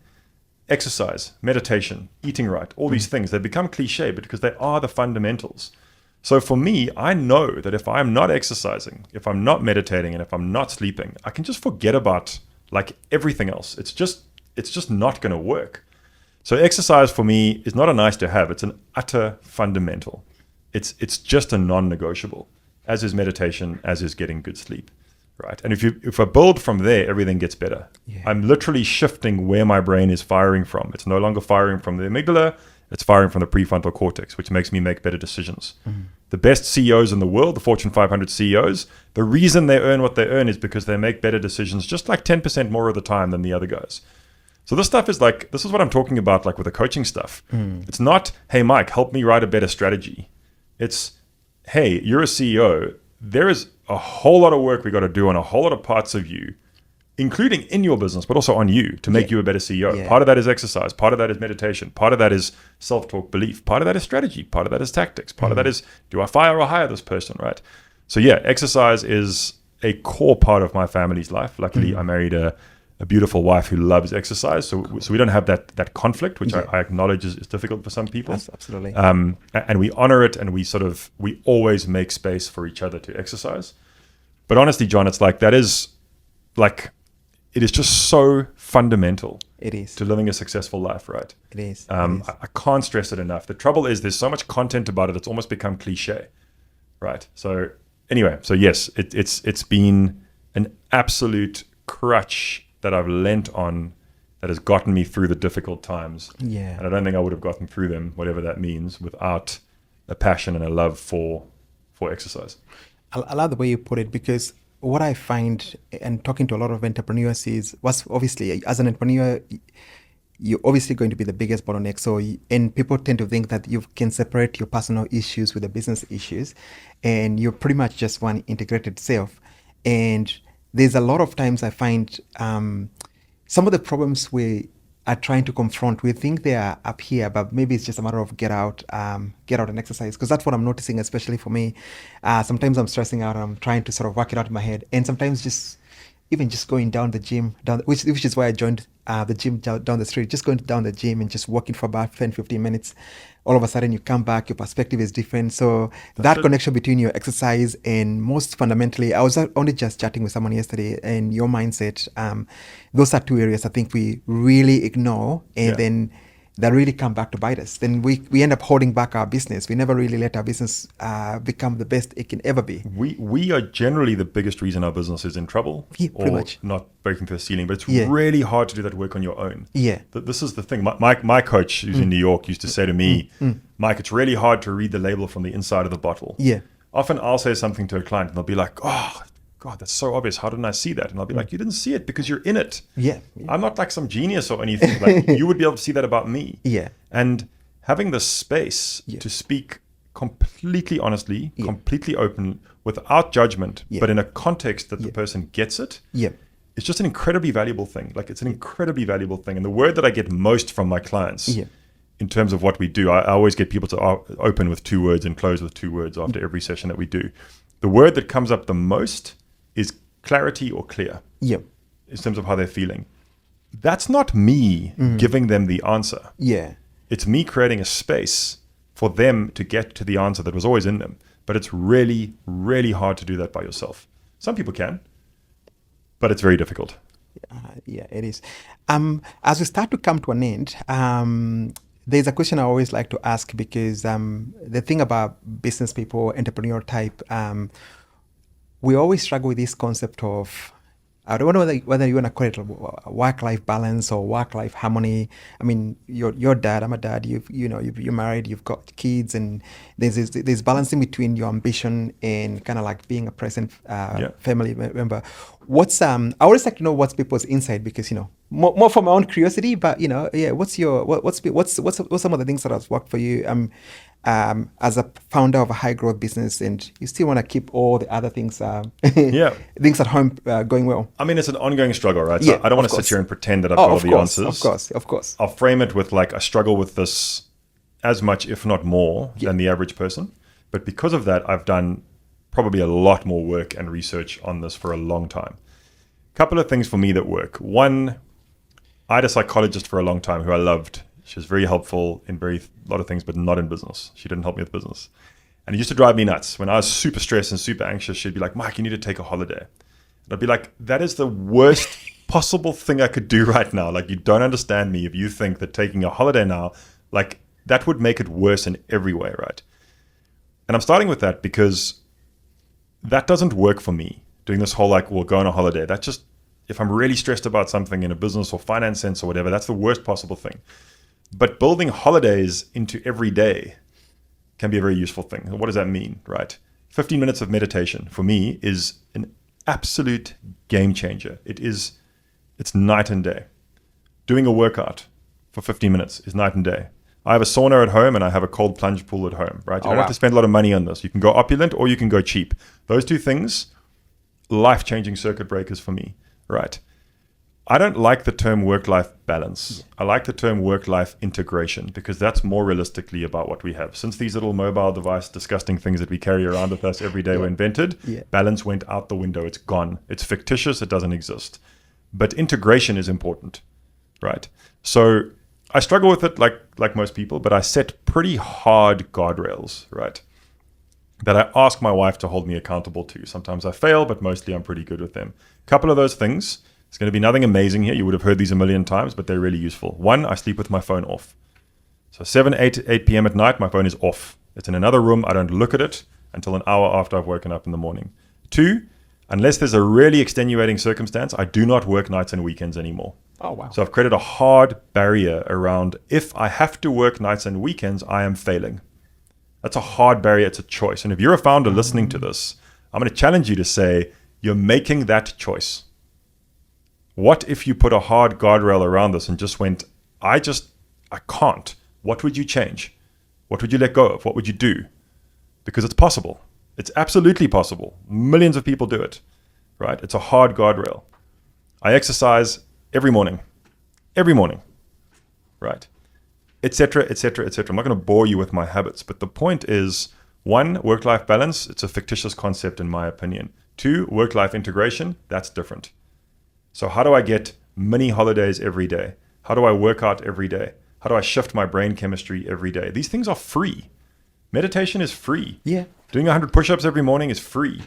Exercise, meditation, eating right, all these things, they become cliche because they are the fundamentals. So for me, I know that if I'm not exercising, if I'm not meditating, and if I'm not sleeping, I can just forget about like everything else. It's just not going to work. So exercise for me is not a nice to have. It's an utter fundamental. It's just a non-negotiable, as is meditation, as is getting good sleep, right? And if I build from there, everything gets better. Yeah. I'm literally shifting where my brain is firing from. It's no longer firing from the amygdala. It's firing from the prefrontal cortex, which makes me make better decisions. Mm-hmm. The best CEOs in the world, the Fortune 500 CEOs, the reason they earn what they earn is because they make better decisions just like 10% more of the time than the other guys. So this stuff is like, this is what I'm talking about, like with the coaching stuff. It's not, hey, Mike, help me write a better strategy. It's, hey, you're a CEO. There is a whole lot of work we got to do on a whole lot of parts of you, including in your business, but also on you to make you a better CEO. Yeah. Part of that is exercise. Part of that is meditation. Part of that is self-talk belief. Part of that is strategy. Part of that is tactics. Part of that is, do I fire or hire this person, right? So yeah, exercise is a core part of my family's life. Luckily, I married a beautiful wife who loves exercise. So we don't have that conflict, which I acknowledge is difficult for some people. That's absolutely. And we honor it, and we always make space for each other to exercise. But honestly, John, it's like, that is like, it is just so fundamental It is. to living a successful life, right? It is. I can't stress it enough. The trouble is there's so much content about it, it's almost become cliche, right? So anyway, so yes, it's been an absolute crutch that I've lent on that has gotten me through the difficult times. Yeah. And I don't think I would have gotten through them, whatever that means, without a passion and a love for exercise. I love the way you put it, because what I find, and talking to a lot of entrepreneurs, is what's obviously, as an entrepreneur, you're obviously going to be the biggest bottleneck. So, and people tend to think that you can separate your personal issues with the business issues, and you're pretty much just one integrated self. And there's a lot of times I find some of the problems we are trying to confront, we think they are up here, but maybe it's just a matter of get out and exercise. Because that's what I'm noticing, especially for me. Sometimes I'm stressing out, I'm trying to sort of work it out in my head, and sometimes just going down the gym, which is why I joined the gym down the street, just going down the gym and just walking for about 10-15 minutes. All of a sudden you come back, your perspective is different. So that connection between your exercise and, most fundamentally, I was only just chatting with someone yesterday, and your mindset, those are two areas I think we really ignore, and then that really come back to bite us. Then we end up holding back our business. We never really let our business become the best it can ever be. We are generally the biggest reason our business is in trouble, pretty much. Not breaking through the ceiling. But it's really hard to do that work on your own. Yeah. This is the thing. My coach, who's in New York, used to say to me, Mike, it's really hard to read the label from the inside of the bottle. Yeah. Often I'll say something to a client, and they'll be like, oh, God, that's so obvious. How didn't I see that? And I'll be like, you didn't see it because you're in it. Yeah. I'm not like some genius or anything. Like, you would be able to see that about me. Yeah. And having the space to speak completely honestly, completely open, without judgment, but in a context that the person gets it, it's just an incredibly valuable thing. Like, it's an incredibly valuable thing. And the word that I get most from my clients in terms of what we do, I always get people to open with 2 words and close with 2 words after every session that we do. The word that comes up the most is clarity or clear. In terms of how they're feeling. That's not me giving them the answer. It's me creating a space for them to get to the answer that was always in them. But it's really, really hard to do that by yourself. Some people can, but it's very difficult. Yeah, it is. As we start to come to an end, there's a question I always like to ask, because the thing about business people, entrepreneur type, we always struggle with this concept of, I don't know whether you want to call it work-life balance or work-life harmony. I mean, you're dad, I'm a dad. You're married, you've got kids, and there's balancing between your ambition and kind of like being a present family member. I always like to know what's people's insight, because more for my own curiosity. But what's some of the things that have worked for you? As a founder of a high growth business, and you still want to keep all the other things things at home going well. I mean, it's an ongoing struggle, right? So I don't want to sit here and pretend that I've got all the answers. Of course. I'll frame it with, like, I struggle with this as much, if not more, than the average person. But because of that, I've done probably a lot more work and research on this for a long time. A couple of things for me that work. One, I had a psychologist for a long time who I loved. She was very helpful in a lot of things, but not in business. She didn't help me with business. And it used to drive me nuts. When I was super stressed and super anxious, she'd be like, Mike, you need to take a holiday. And I'd be like, that is the worst possible thing I could do right now. Like, you don't understand me if you think that taking a holiday now, like, that would make it worse in every way, right? And I'm starting with that because that doesn't work for me. Doing this whole, like, we'll go on a holiday. That just, if I'm really stressed about something in a business or finance sense or whatever, that's the worst possible thing. But building holidays into every day can be a very useful thing. What does that mean, right? 15 minutes of meditation for me is an absolute game changer. It's night and day. Doing a workout for 15 minutes is night and day. I have a sauna at home and I have a cold plunge pool at home, right? You don't have to spend a lot of money on this. You can go opulent or you can go cheap. Those two things, life-changing circuit breakers for me, right? I don't like the term work-life balance. I like the term work-life integration because that's more realistically about what we have. Since these little mobile device disgusting things that we carry around with us every day were invented, balance went out the window. It's gone. It's fictitious. It doesn't exist. But integration is important, right? So I struggle with it like most people, but I set pretty hard guardrails, right? That I ask my wife to hold me accountable to. Sometimes I fail, but mostly I'm pretty good with them. A couple of those things. It's going to be nothing amazing here. You would have heard these a million times, but they're really useful. One, I sleep with my phone off. So 8 p.m. at night, my phone is off. It's in another room. I don't look at it until an hour after I've woken up in the morning. Two, unless there's a really extenuating circumstance, I do not work nights and weekends anymore. Oh, wow. So I've created a hard barrier around if I have to work nights and weekends, I am failing. That's a hard barrier. It's a choice. And if you're a founder listening to this, I'm going to challenge you to say, you're making that choice. What if you put a hard guardrail around this and just went, I can't. What would you change? What would you let go of? What would you do? Because it's possible. It's absolutely possible. Millions of people do it, right? It's a hard guardrail. I exercise every morning, right? Etc., etc., etc. I'm not going to bore you with my habits, but the point is, one, work-life balance, it's a fictitious concept in my opinion. Two, work-life integration, that's different. So how do I get mini holidays every day? How do I work out every day? How do I shift my brain chemistry every day? These things are free. Meditation is free. Yeah. Doing 100 push-ups every morning is free.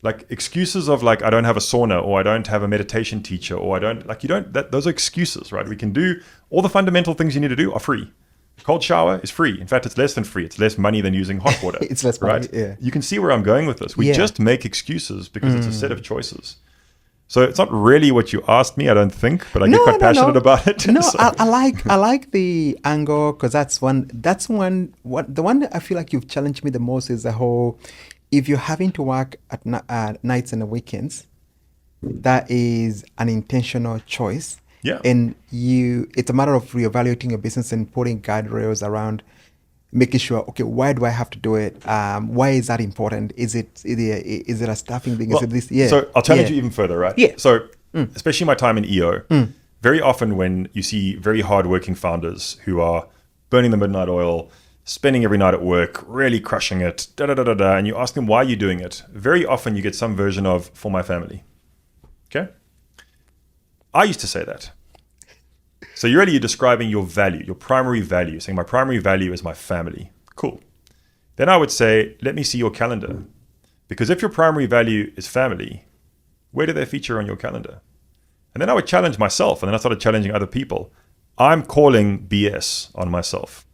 Like excuses of like, I don't have a sauna or I don't have a meditation teacher or I don't, like those are excuses, right? We can do all the fundamental things you need to do are free. A cold shower is free. In fact, it's less than free. It's less money than using hot water. It's less right? money, yeah. You can see where I'm going with this. We just make excuses because it's a set of choices. So it's not really what you asked me, I don't think, but I get quite passionate about it. No, so. I like the angle because the one that I feel like you've challenged me the most is the whole, if you're having to work at nights and the weekends, that is an intentional choice. Yeah. And it's a matter of reevaluating your business and putting guardrails around making sure, okay, why do I have to do it? Why is that important? Is it a staffing thing? Well, is it this? Yeah. So I'll challenge you even further, right? Yeah. So especially my time in EO, very often when you see very hardworking founders who are burning the midnight oil, spending every night at work, really crushing it, and you ask them why you're doing it, very often you get some version of for my family. Okay? I used to say that. So you're describing your value, your primary value, saying my primary value is my family. Cool. Then I would say, let me see your calendar. Because if your primary value is family, where do they feature on your calendar? And then I would challenge myself, and then I started challenging other people. I'm calling BS on myself.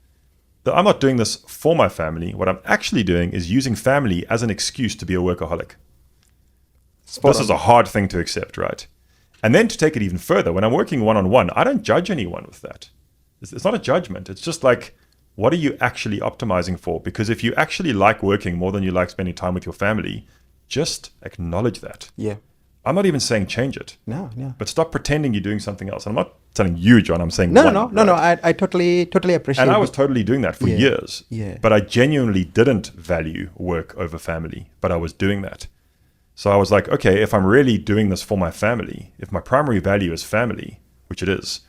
That I'm not doing this for my family. What I'm actually doing is using family as an excuse to be a workaholic. This is a hard thing to accept, right? And then to take it even further, when I'm working one-on-one, I don't judge anyone with that. It's not a judgment. It's just like, what are you actually optimizing for? Because if you actually like working more than you like spending time with your family, just acknowledge that. Yeah. I'm not even saying change it. No. But stop pretending you're doing something else. And I'm not telling you, John, I'm saying No. right? I totally appreciate it. And I was totally doing that for years. Yeah. But I genuinely didn't value work over family, but I was doing that. So I was like, okay, if I'm really doing this for my family, if my primary value is family, which it is,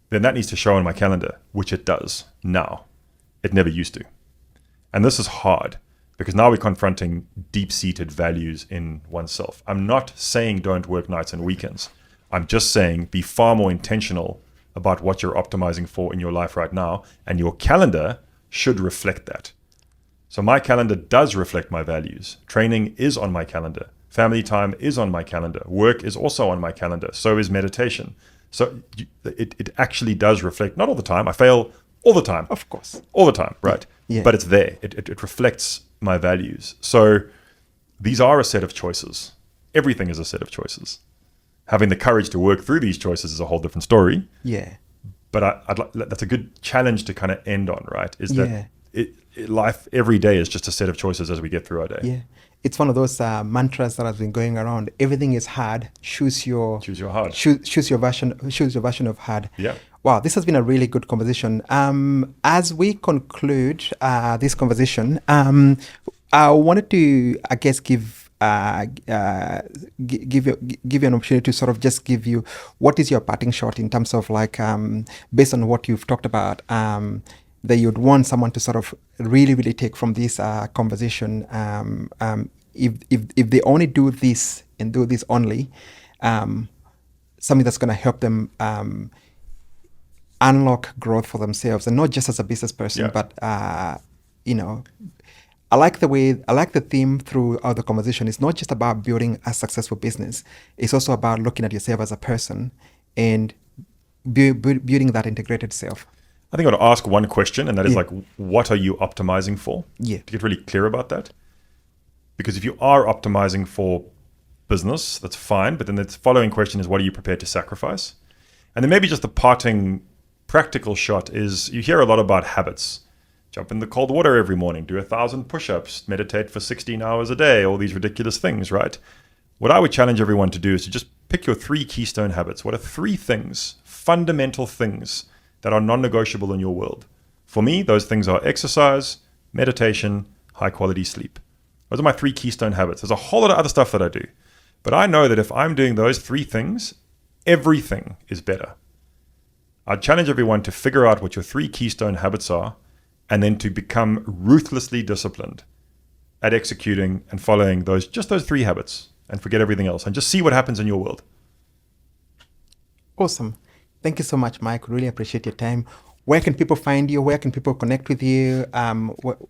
then that needs to show on my calendar, which it does now. It never used to. And this is hard because now we're confronting deep-seated values in oneself. I'm not saying don't work nights and weekends. I'm just saying be far more intentional about what you're optimizing for in your life right now, and your calendar should reflect that. So my calendar does reflect my values. Training is on my calendar. Family time is on my calendar. Work is also on my calendar. So is meditation. So it actually does reflect, not all the time. I fail all the time. Of course. All the time, right? Yeah. But it's there. It reflects my values. So these are a set of choices. Everything is a set of choices. Having the courage to work through these choices is a whole different story. Yeah. But that's a good challenge to kind of end on, right? Is that life every day is just a set of choices as we get through our day. Yeah. it's one of those mantras that has been going around. Everything is hard. Choose your hard. Choose your version of hard. Yeah. Wow, this has been a really good conversation. As we conclude this conversation, I wanted to, I guess, give you an opportunity to sort of just give you what is your parting shot in terms of like based on what you've talked about. That you'd want someone to sort of really take from this conversation. If they only do this and do this only, something that's going to help them unlock growth for themselves, and not just as a business person, but you know, I like the theme throughout the conversation. It's not just about building a successful business. It's also about looking at yourself as a person and building that integrated self. I think I would ask one question, and that is like, what are you optimizing for? Yeah. To get really clear about that. Because if you are optimizing for business, that's fine. But then the following question is, what are you prepared to sacrifice? And then maybe just the parting practical shot is, you hear a lot about habits. Jump in the cold water every morning, do 1,000 push-ups, meditate for 16 hours a day, all these ridiculous things, right? What I would challenge everyone to do is to just pick your 3 keystone habits. What are 3 things, fundamental things, that are non-negotiable in your world? For me, those things are exercise, meditation, high-quality sleep. Those are my 3 keystone habits. There's a whole lot of other stuff that I do. But I know that if I'm doing those 3 things, everything is better. I'd challenge everyone to figure out what your 3 keystone habits are, and then to become ruthlessly disciplined at executing and following those 3 habits, and forget everything else, and just see what happens in your world. Awesome. Thank you so much, Mike. Really appreciate your time. Where can people find you? Where can people connect with you? Probably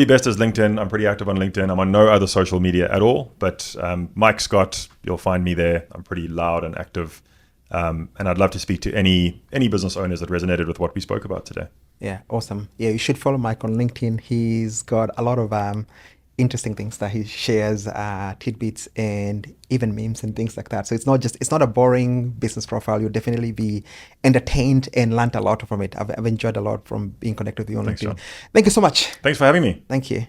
best is LinkedIn. I'm pretty active on LinkedIn. I'm on no other social media at all, but Mike Scott, you'll find me there. I'm pretty loud and active, and I'd love to speak to any business owners that resonated with what we spoke about today. Yeah, awesome. Yeah, you should follow Mike on LinkedIn. He's got a lot of interesting things that he shares, tidbits and even memes and things like that. So it's not a boring business profile. You'll definitely be entertained and learned a lot from it. I've enjoyed a lot from being connected with you on LinkedIn. John. Thank you so much. Thanks for having me. Thank you.